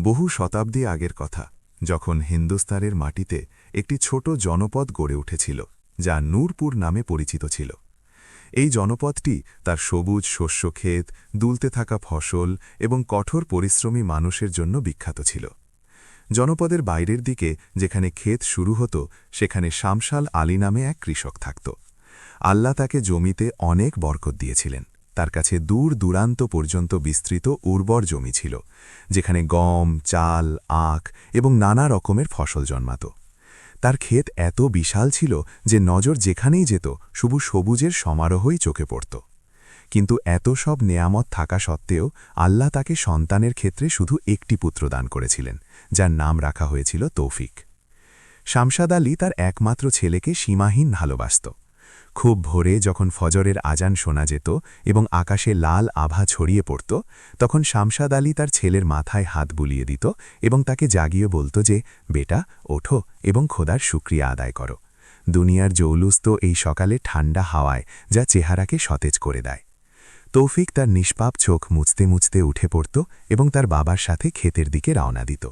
বহু শতাব্দী আগের কথা, যখন হিন্দুস্তানের মাটিতে একটি ছোট জনপদ গড়ে উঠেছিল যা নূরপুর নামে পরিচিত ছিল। এই জনপদটি তার সবুজ শস্যক্ষেত, দুলতে থাকা ফসল এবং কঠোর পরিশ্রমী মানুষের জন্য বিখ্যাত ছিল। জনপদের বাইরের দিকে যেখানে ক্ষেত শুরু হতো সেখানে শামশাল আলী নামে এক কৃষক থাকত। আল্লাহ তাকে জমিতে অনেক বরকত দিয়েছিলেন। তার কাছে দূর দূরান্ত পর্যন্ত বিস্তৃত উর্বর জমি ছিল, যেখানে গম, চাল, আখ এবং নানা রকমের ফসল জন্মাত। তার ক্ষেত এত বিশাল ছিল যে নজর যেখানেই যেত শুধু সবুজের সমারোহই চোখে পড়ত। কিন্তু এত সব নেয়ামত থাকা সত্ত্বেও আল্লাহ তাকে সন্তানের ক্ষেত্রে শুধু একটি পুত্র দান করেছিলেন, যার নাম রাখা হয়েছিল তৌফিক। শামশাদ আলী তার একমাত্র ছেলেকে সীমাহীন ভালোবাসত। খুব ভোরে যখন ফজরের আজান শোনা যেত এবং আকাশে লাল আভা ছড়িয়ে পড়ত, তখন শামশাদ আলী তার ছেলের মাথায় হাত বুলিয়ে দিত এবং তাকে জাগিয়ে বলত যে, বেটা, ওঠো এবং খোদার শুকরিয়া আদায় করো। দুনিয়ার জৌলুস তো এই সকালে ঠান্ডা হাওয়ায়, যা চেহারাকে সতেজ করে দেয়। তৌফিক তার নিষ্পাপ চোখ মুছতে মুছতে উঠে পড়ত এবং তার বাবার সাথে ক্ষেতের দিকে রওনা দিত।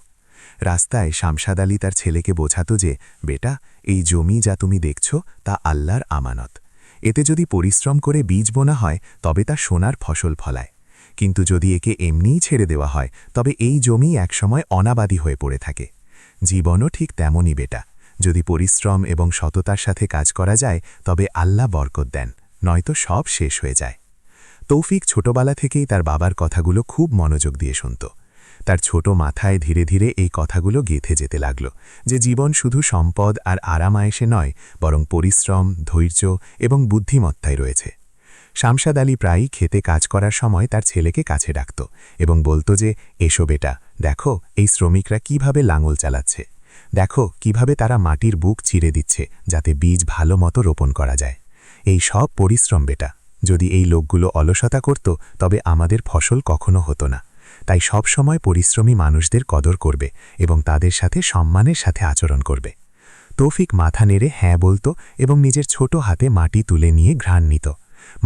রাস্তায় শামশাদ আলী তার ছেলেকে বোঝাত যে, বেটা, এই জমি যা তুমি দেখছ তা আল্লাহর আমানত। এতে যদি পরিশ্রম করে বীজ বোনা হয় তবে তা সোনার ফসল ফলায়, কিন্তু যদি একে এমনিই ছেড়ে দেওয়া হয় তবে এই জমি একসময় অনাবাদী হয়ে পড়ে থাকে। জীবনও ঠিক তেমনই বেটা, যদি পরিশ্রম এবং সততার সাথে কাজ করা যায় তবে আল্লাহ বরকত দেন, নয়তো সব শেষ হয়ে যায়। তৌফিক ছোটবেলা থেকেই তার বাবার কথাগুলো খুব মনোযোগ দিয়ে শুনত। তার ছোট মাথায় ধীরে ধীরে এই কথাগুলো গেঁথে যেতে লাগল যে জীবন শুধু সম্পদ আর আরামায়েশে নয়, বরং পরিশ্রম, ধৈর্য এবং বুদ্ধিমত্তায় রয়েছে। শামশাদ আলী প্রায়ই খেতে কাজ করার সময় তার ছেলেকে কাছে ডাকত এবং বলত যে, এসো বেটা, দেখো এই শ্রমিকরা কিভাবে লাঙল চালাচ্ছে, দেখো কিভাবে তারা মাটির বুক চিরে দিচ্ছে যাতে বীজ ভালো মতো রোপণ করা যায়। এই সব পরিশ্রম বেটা, যদি এই লোকগুলো অলসতা করত তবে আমাদের ফসল কখনো হতো না। তাই সব সময় পরিশ্রমী মানুষদের কদর করবে এবং তাদের সাথে সম্মানের সাথে আচরণ করবে। তৌফিক মাথা নেড়ে হ্যাঁ বলত এবং নিজের ছোট হাতে মাটি তুলে নিয়ে ঘ্রাণ নিত।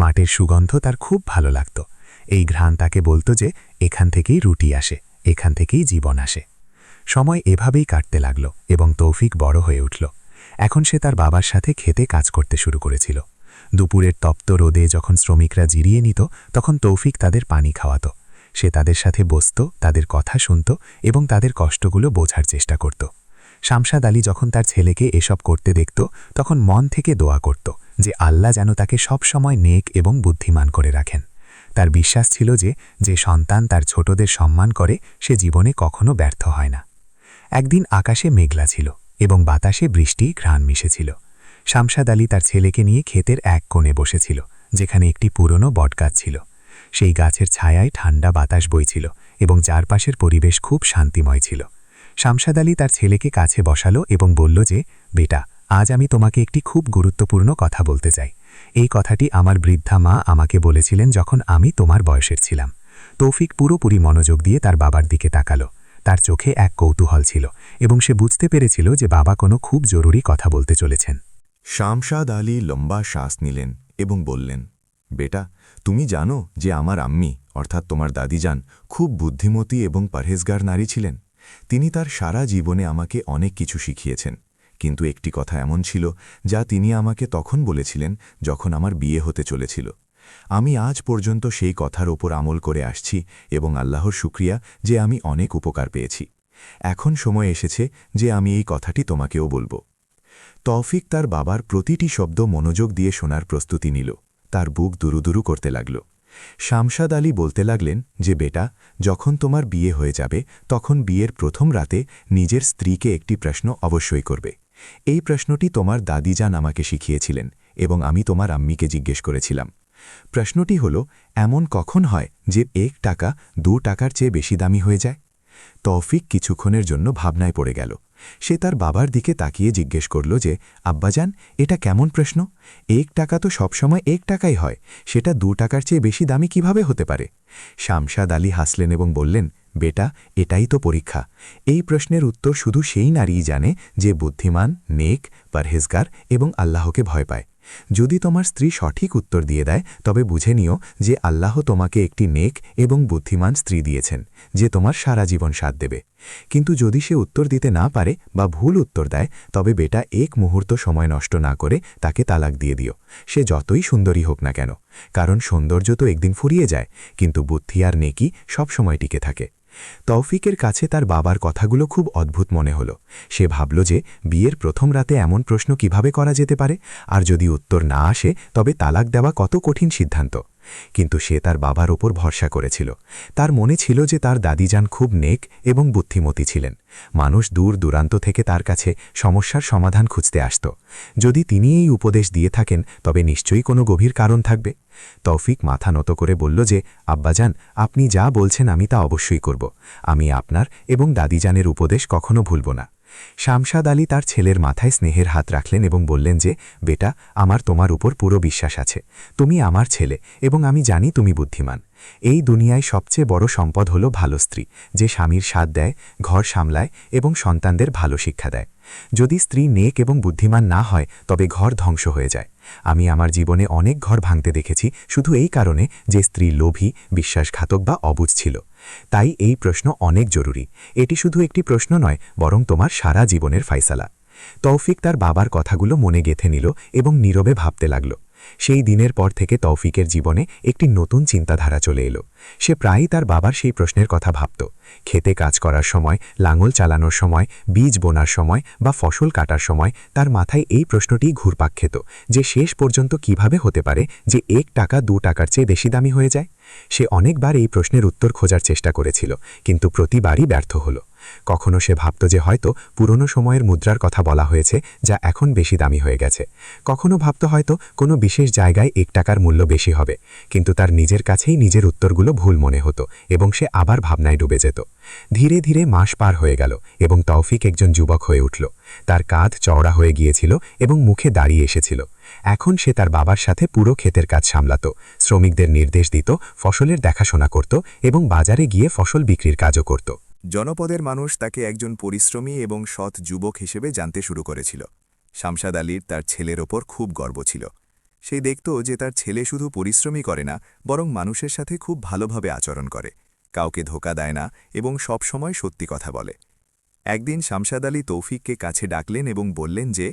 মাটির সুগন্ধ তার খুব ভালো লাগত। এই ঘ্রাণ তাকে বলত যে এখান থেকেই রুটি আসে, এখান থেকেই জীবন আসে। সময় এভাবেই কাটতে লাগল এবং তৌফিক বড় হয়ে উঠল। এখন সে তার বাবার সাথে খেতে কাজ করতে শুরু করেছিল। দুপুরের তপ্ত রোদে যখন শ্রমিকরা জিরিয়ে নিত তখন তৌফিক তাদের পানি খাওয়াত। সে তাদের সাথে বসত, তাদের কথা শুনত এবং তাদের কষ্টগুলো বোঝার চেষ্টা করত। শামশাদ আলী যখন তার ছেলেকে এসব করতে দেখত তখন মন থেকে দোয়া করত যে আল্লাহ যেন তাকে সব সময় নেক এবং বুদ্ধিমান করে রাখেন। তার বিশ্বাস ছিল যে যে সন্তান তার ছোটদের সম্মান করে সে জীবনে কখনো ব্যর্থ হয় না। একদিন আকাশে মেঘলা ছিল এবং বাতাসে বৃষ্টি ঘ্রাণ মিশেছিল। শামশাদ আলী তার ছেলেকে নিয়ে ক্ষেতের এক কোণে বসেছিল, যেখানে একটি পুরনো বটগাছ ছিল। সেই গাছের ছায়ায় ঠান্ডা বাতাস বইছিল এবং চারপাশের পরিবেশ খুব শান্তিময় ছিল। শামশাদ আলী তার ছেলেকে কাছে বসালো এবং বলল যে, বেটা, আজ আমি তোমাকে একটি খুব গুরুত্বপূর্ণ কথা বলতে চাই। এই কথাটি আমার বৃদ্ধা মা আমাকে বলেছিলেন যখন আমি তোমার বয়সের ছিলাম। তৌফিক পুরোপুরি মনোযোগ দিয়ে তার বাবার দিকে তাকালো। তার চোখে এক কৌতূহল ছিল এবং সে বুঝতে পেরেছিল যে বাবা কোনো খুব জরুরি কথা বলতে চলেছেন। শামশাদ আলী লম্বা শ্বাস নিলেন এবং বললেন, বেটা, তুমি জানো যে আমার আম্মি অর্থাৎ তোমার দাদিজান খুব বুদ্ধিমতী এবং পরহেজগার নারী ছিলেন। তিনি তার সারা জীবনে আমাকে অনেক কিছু শিখিয়েছেন, কিন্তু একটি কথা এমন ছিল যা তিনি আমাকে তখন বলেছিলেন যখন আমার বিয়ে হতে চলেছিল। আমি আজ পর্যন্ত সেই কথার ওপর আমল করে আসছি এবং আল্লাহর শুকরিয়া যে আমি অনেক উপকার পেয়েছি। এখন সময় এসেছে যে আমি এই কথাটি তোমাকেও বলবো। তৌফিক তার বাবার প্রতিটি শব্দ মনোযোগ দিয়ে শোনার প্রস্তুতি নিল। তার বুক দুরুদুরু করতে লাগল। শামশাদ আলী বলতে লাগলেন যে, বেটা, যখন তোমার বিয়ে হয়ে যাবে তখন বিয়ের প্রথম রাতে নিজের স্ত্রীকে একটি প্রশ্ন অবশ্যই করবে। এই প্রশ্নটি তোমার দাদিজান আমাকে শিখিয়েছিলেন এবং আমি তোমার আম্মিকে জিজ্ঞেস করেছিলাম। প্রশ্নটি হল, এমন কখন হয় যে 1 টাকা 2 টাকার চেয়ে বেশি দামি হয়ে যায়? তৌফিক কিছুক্ষণের জন্য ভাবনায় পড়ে গেল। সে তার বাবার দিকে তাকিয়ে জিজ্ঞেস করল যে, আব্বাজান, এটা কেমন প্রশ্ন? 1 টাকা তো সবসময় 1 টাকাই হয়, সেটা 2 টাকার চেয়ে বেশি দামি কিভাবে হতে পারে? শামশাদ আলী হাসলেন এবং বললেন, বেটা, এটাই তো পরীক্ষা। এই প্রশ্নের উত্তর শুধু সেই নারীই জানে যে বুদ্ধিমান, নেক, পরহেজগার এবং আল্লাহকে ভয় পায়। যদি তোমার স্ত্রী সঠিক উত্তর দিয়ে দেয় তবে বুঝে নিও যে আল্লাহ তোমাকে একটি নেক এবং বুদ্ধিমান স্ত্রী দিয়েছেন যে তোমার সারা জীবন সাথ দেবে। কিন্তু যদি সে উত্তর দিতে না পারে বা ভুল উত্তর দেয় তবে বেটা এক মুহূর্ত সময় নষ্ট না করে তাকে তালাক দিয়ে দিও, সে যতই সুন্দরী হোক না কেন। কারণ সৌন্দর্য তো একদিন ফুরিয়ে যায়, কিন্তু বুদ্ধি আর নেকি সবসময় টিকে থাকে। তৌফিকের কাছে তার বাবার কথাগুলো খুব অদ্ভুত মনে হলো। সে ভাবল যে বিয়ের প্রথম রাতে এমন প্রশ্ন কিভাবে করা যেতে পারে, আর যদি উত্তর না আসে তবে তালাক দেওয়া কত কঠিন সিদ্ধান্ত। কিন্তু সে তার বাবার ওপর ভরসা করেছিল। তার মনে ছিল যে তার দাদিজান খুব নেক এবং বুদ্ধিমতী ছিলেন। মানুষ দূর দূরান্ত থেকে তার কাছে সমস্যার সমাধান খুঁজতে আসত। যদি তিনি এই উপদেশ দিয়ে থাকেন তবে নিশ্চয়ই কোনো গভীর কারণ থাকবে। তৌফিক মাথা নত করে বলল যে, আব্বাজান, আপনি যা বলছেন আমি তা অবশ্যই করব। আমি আপনার এবং দাদিজানের উপদেশ কখনো ভুলব না। শামশাদ আলী তার ছেলের মাথায় স্নেহের হাত রাখলেন এবং বললেন যে, বেটা, আমার তোমার উপর পুরো বিশ্বাস আছে। তুমি আমার ছেলে এবং আমি জানি তুমি বুদ্ধিমান। এই দুনিয়ায় সবচেয়ে বড় সম্পদ হলো ভালো স্ত্রী, যে স্বামীর সাথ দেয়, ঘর সামলায় এবং সন্তানদের ভালো শিক্ষা দেয়। যদি স্ত্রী নেক এবং বুদ্ধিমান না হয় তবে ঘর ধ্বংস হয়ে যায়। আমি আমার জীবনে অনেক ঘর ভাঙতে দেখেছি শুধু এই কারণে যে স্ত্রী লোভী, বিশ্বাসঘাতক বা অবুঝ ছিল। তাই এই প্রশ্ন অনেক জরুরি। এটি শুধু একটি প্রশ্ন নয়, বরং তোমার সারা জীবনের ফাইসালা। তৌফিক তার বাবার কথাগুলো মনে গেঁথে নিল এবং নীরবে ভাবতে লাগল। সেই দিনের পর থেকে তৌফিকের জীবনে একটি নতুন চিন্তাধারা চলে এলো। সে প্রায়ই তার বাবার সেই প্রশ্নের কথা ভাবত। খেতে কাজ করার সময়, লাঙল চালানোর সময়, বীজ বোনার সময় বা ফসল কাটার সময় তার মাথায় এই প্রশ্নটিই ঘুরপাক খেত যে শেষ পর্যন্ত কিভাবে হতে পারে যে 1 টাকা 2 টাকার চেয়ে বেশি দামি হয়ে যায়। সে অনেকবার এই প্রশ্নের উত্তর খোঁজার চেষ্টা করেছিল, কিন্তু প্রতিবারই ব্যর্থ হল। কখনো সে ভাবত যে হয়তো পুরনো সময়ের মুদ্রার কথা বলা হয়েছে যা এখন বেশি দামি হয়ে গেছে। কখনো ভাবত হয়তো কোনো বিশেষ জায়গায় 1 টাকার মূল্য বেশি হবে, কিন্তু তার নিজের কাছেই নিজের উত্তরগুলো ভুল মনে হতো এবং সে আবার ভাবনায় ডুবে যেত। ধীরে ধীরে মাস পার হয়ে গেল এবং তৌফিক একজন যুবক হয়ে উঠল। তার কাঁধ চওড়া হয়ে গিয়েছিল এবং মুখে দাঁড়িয়ে এসেছিল। এখন সে তার বাবার সাথে পুরো ক্ষেতের কাজ সামলাত, শ্রমিকদের নির্দেশ দিত, ফসলের দেখাশোনা করত এবং বাজারে গিয়ে ফসল বিক্রির কাজও করত। জনপদের মানুষ তাকে একজন পরিশ্রমী এবং সৎ যুবক হিসেবে জানতে শুরু করেছিল। শামশাদ আলীর তার ছেলের ওপর খুব গর্ব ছিল। সে দেখত যে তার ছেলে শুধু পরিশ্রমই করে না, বরং মানুষের সাথে খুব ভালোভাবে আচরণ করে, কাউকে ধোঁকা দেয় না এবং সব সময় সত্যি কথা বলে। একদিন শামশাদ আলী তৌফিককে কাছে ডাকলেন এবং বললেন যে,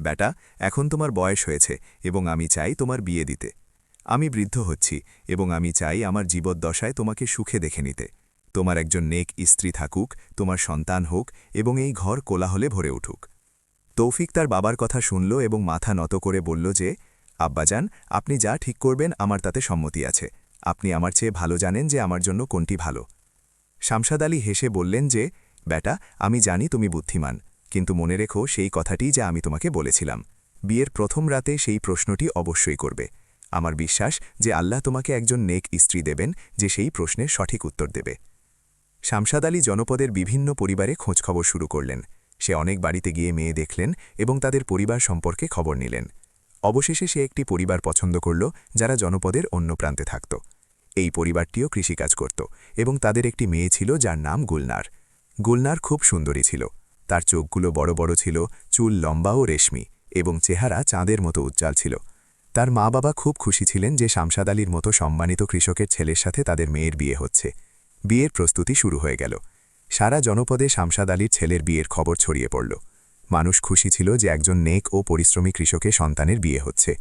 বেটা, এখন তোমার বয়স হয়েছে এবং আমি চাই তোমার বিয়ে দিতে। আমি বৃদ্ধ হচ্ছি এবং আমি চাই আমার জীবদ্দশায় তোমাকে সুখে দেখে নিতে। তোমার একজন নেক স্ত্রী থাকুক, তোমার সন্তান হোক এবং এই ঘর কোলাহলে ভরে উঠুক। তৌফিক তার বাবার কথা শুনল এবং মাথা নত করে বলল যে, আব্বাজান, আপনি যা ঠিক করবেন আমার তাতে সম্মতি আছে। আপনি আমার চেয়ে ভালো জানেন যে আমার জন্য কোনটি ভালো। শামশাদ আলী হেসে বললেন যে, বেটা, আমি জানি তুমি বুদ্ধিমান, কিন্তু মনে রেখো সেই কথাটি যা আমি তোমাকে বলেছিলাম। বিয়ের প্রথম রাতে সেই প্রশ্নটি অবশ্যই করবে। আমার বিশ্বাস যে আল্লাহ তোমাকে একজন নেক স্ত্রী দেবেন যে সেই প্রশ্নের সঠিক উত্তর দেবে। শামশাদ আলী জনপদের বিভিন্ন পরিবারে খোঁজখবর শুরু করলেন। সে অনেক বাড়িতে গিয়ে মেয়ে দেখলেন এবং তাদের পরিবার সম্পর্কে খবর নিলেন। অবশেষে সে একটি পরিবার পছন্দ করল যারা জনপদের অন্য প্রান্তে থাকত। এই পরিবারটিও কৃষিকাজ করত এবং তাদের একটি মেয়ে ছিল যার নাম গুলনার। গুলনার খুব সুন্দরী ছিল। তার চোখগুলো বড় বড় ছিল, চুল লম্বা ও রেশমি এবং চেহারা চাঁদের মতো উজ্জ্বল ছিল। তার মা বাবা খুব খুশি ছিলেন যে শামশাদ আলীর মতো সম্মানিত কৃষকের ছেলের সাথে তাদের মেয়ের বিয়ে হচ্ছে। বিয়ের প্রস্তুতি শুরু হয়ে গেল। সারা জনপদে শামশাদ আলীর ছেলের বিয়ের খবর ছড়িয়ে পড়ল। মানুষ খুশি ছিল যে একজন নেক ও পরিশ্রমী কৃষকের সন্তানের বিয়ে হচ্ছে।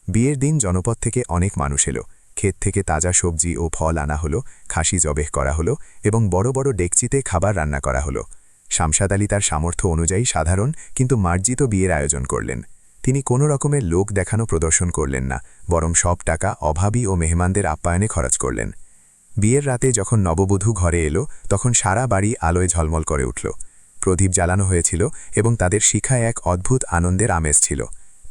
বিয়ের দিন জনপদ থেকে অনেক মানুষ এলো। ক্ষেত থেকে তাজা সবজি ও ফল আনা হলো, খাসি জবেহ করা হলো এবং বড় বড় ডেকচিতে খাবার রান্না করা হলো। শামশাদ আলী তার সামর্থ্য অনুযায়ী সাধারণ কিন্তু মার্জিত বিয়ের আয়োজন করলেন। তিনি কোনো রকমের লোক দেখানো প্রদর্শন করলেন না, বরং সব টাকা অভাবী ও মেহমানদের আপ্যায়নে খরচ করলেন। বিয়ের রাতে যখন নববধূ ঘরে এলো তখন সারা বাড়ি আলোয় ঝলমল করে উঠল। প্রদীপ জ্বালানো হয়েছিল এবং তাদের শিখায় এক অদ্ভুত আনন্দের আমেজ ছিল।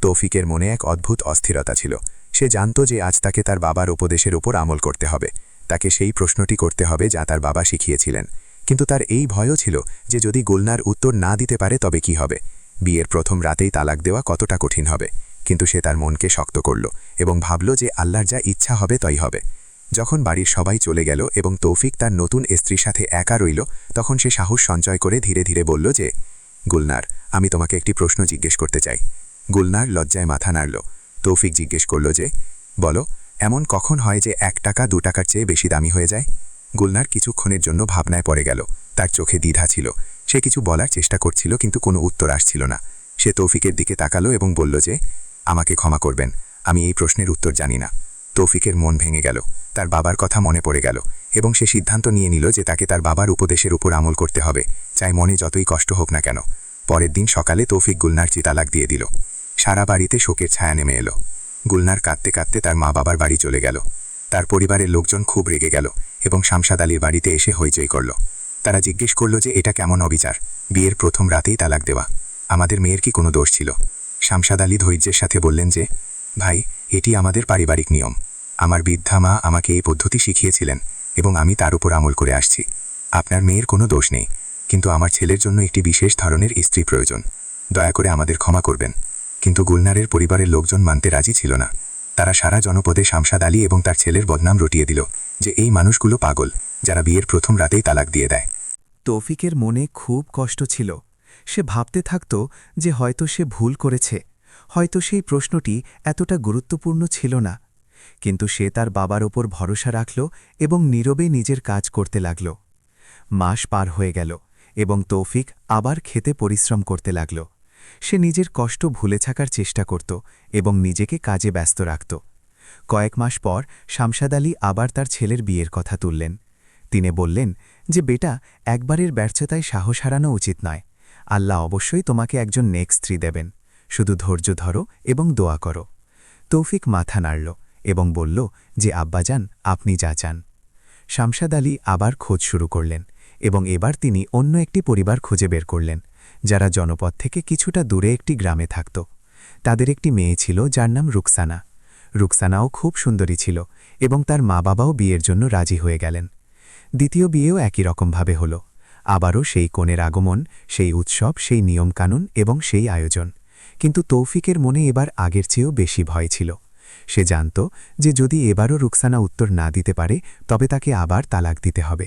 তৌফিকের মনে এক অদ্ভুত অস্থিরতা ছিল। সে জানত যে আজ তাকে তার বাবার উপদেশের উপর আমল করতে হবে। তাকে সেই প্রশ্নটি করতে হবে যা তার বাবা শিখিয়েছিলেন। কিন্তু তার এই ভয়ও ছিল যে যদি গুলনার উত্তর না দিতে পারে তবে কি হবে। বিয়ের প্রথম রাতেই তালাক দেওয়া কতটা কঠিন হবে। কিন্তু সে তার মনকে শক্ত করল এবং ভাবল যে আল্লাহর যা ইচ্ছা হবে তাই হবে। যখন বাড়ির সবাই চলে গেল এবং তৌফিক তার নতুন স্ত্রীর সাথে একা রইল, তখন সে সাহস সঞ্চয় করে ধীরে ধীরে বলল যে, গুলনার, আমি তোমাকে একটি প্রশ্ন জিজ্ঞেস করতে চাই। গুলনার লজ্জায় মাথা নাড়ল। তৌফিক জিজ্ঞেস করল যে, বলো, এমন কখন হয় যে 1 টাকা 2 টাকার চেয়ে বেশি দামি হয়ে যায়? গুলনার কিছুক্ষণের জন্য ভাবনায় পড়ে গেল। তার চোখে দ্বিধা ছিল। সে কিছু বলার চেষ্টা করছিল, কিন্তু কোনো উত্তর আসছিল না। সে তৌফিকের দিকে তাকালো এবং বলল যে, আমাকে ক্ষমা করবেন, আমি এই প্রশ্নের উত্তর জানি না। তৌফিকের মন ভেঙে গেল। তার বাবার কথা মনে পড়ে গেল এবং সে সিদ্ধান্ত নিয়ে নিল যে তাকে তার বাবার উপদেশের উপর আমল করতে হবে, চাই মনে যতই কষ্ট হোক না কেন। পরের দিন সকালে তৌফিক গুলনার তালাক দিয়ে দিল। সারা বাড়িতে শোকের ছায়া নেমে এলো। গুলনার কাঁদতে কাঁদতে তার মা বাবার বাড়ি চলে গেল। তার পরিবারের লোকজন খুব রেগে গেল এবং শামশাদ আলীর বাড়িতে এসে হইচই করল। তারা জিজ্ঞেস করল যে এটা কেমন অবিচার, বিয়ের প্রথম রাতেই তালাক দেওয়া। আমাদের মেয়ের কি কোনো দোষ ছিল? শামশাদ আলী ধৈর্যের সাথে বললেন যে, ভাই, এটি আমাদের পারিবারিক নিয়ম। আমার বৃদ্ধা মা আমাকে এই পদ্ধতি শিখিয়েছিলেন এবং আমি তার উপর আমল করে আসছি। আপনার মেয়ের কোনো দোষ নেই, কিন্তু আমার ছেলের জন্য একটি বিশেষ ধরনের স্ত্রী প্রয়োজন। দয়া করে আমাদের ক্ষমা করবেন। কিন্তু গুলনারের পরিবারের লোকজন মানতে রাজি ছিল না। তারা সারা জনপদে শামশাদ আলী এবং তার ছেলের বদনাম রটিয়ে দিল যে এই মানুষগুলো পাগল, যারা বিয়ের প্রথম রাতেই তালাক দিয়ে দেয়। তৌফিকের মনে খুব কষ্ট ছিল। সে ভাবতে থাকত যে হয়তো সে ভুল করেছে, হয়তো সেই প্রশ্নটি এতটা গুরুত্বপূর্ণ ছিল না। কিন্তু সে তার বাবার ওপর ভরসা রাখল এবং নীরবে নিজের কাজ করতে লাগল। মাস পার হয়ে গেল এবং তৌফিক আবার খেতে পরিশ্রম করতে লাগল। সে নিজের কষ্ট ভুলে থাকার চেষ্টা করত এবং নিজেকে কাজে ব্যস্ত রাখত। কয়েক মাস পর শামশাদ আলী আবার তার ছেলের বিয়ের কথা তুললেন। তিনি বললেন যে, বেটা, একবারের ব্যর্থতায় সাহস হারানো উচিত নয়। আল্লাহ অবশ্যই তোমাকে একজন নেক স্ত্রী দেবেন। শুধু ধৈর্য ধরো এবং দোয়া করো। তৌফিক মাথা নাড়ল এবং বলল যে, আব্বাজান, আপনি যা চান। শামশাদ আলী আবার খোঁজ শুরু করলেন এবং এবার তিনি অন্য একটি পরিবার খুঁজে বের করলেন, যারা জনপদ থেকে কিছুটা দূরে একটি গ্রামে থাকত। তাদের একটি মেয়ে ছিল যার নাম রুকসানা। রুকসানাও খুব সুন্দরী ছিল এবং তার মা বাবাও বিয়ের জন্য রাজি হয়ে গেলেন। দ্বিতীয় বিয়েও একই রকমভাবে হল। আবারও সেই কনের আগমন, সেই উৎসব, সেই নিয়মকানুন এবং সেই আয়োজন। কিন্তু তৌফিকের মনে এবার আগের চেয়েও বেশি ভয় ছিল। সে জানত যে যদি এবারও রুকসানা উত্তর না দিতে পারে তবে তাকে আবার তালাক দিতে হবে।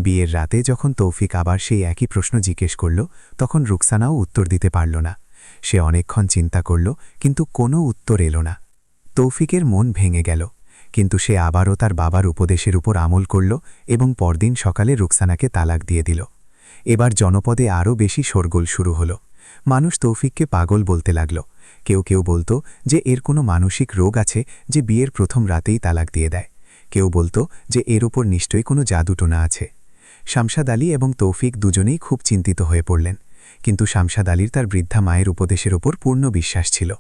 বিয়ের রাতে যখন তৌফিক আবার সেই একই প্রশ্ন জিজ্ঞেস করল, তখন রুকসানাও উত্তর দিতে পারল না। সে অনেকক্ষণ চিন্তা করল, কিন্তু কোনো উত্তর এলো না। তৌফিকের মন ভেঙে গেল, কিন্তু সে আবারও তার বাবার উপদেশের উপর আমল করল এবং পরদিন সকালে রুকসানাকে তালাক দিয়ে দিল। এবার জনপদে আরও বেশি শোরগোল শুরু হল। মানুষ তৌফিককে পাগল বলতে লাগল। কেউ কেউ বলত যে এর কোনো মানসিক রোগ আছে যে বিয়ের প্রথম রাতেই তালাক দিয়ে দেয়। কেউ বলত যে এর উপর নিশ্চয়ই কোনো জাদুটোনা আছে। শামশাদ আলী এবং তৌফিক দুজনেই খুব চিন্তিত হয়ে পড়লেন, কিন্তু শামশাদ আলীর তার বৃদ্ধা মায়ের উপদেশের ওপর পূর্ণ বিশ্বাস ছিল।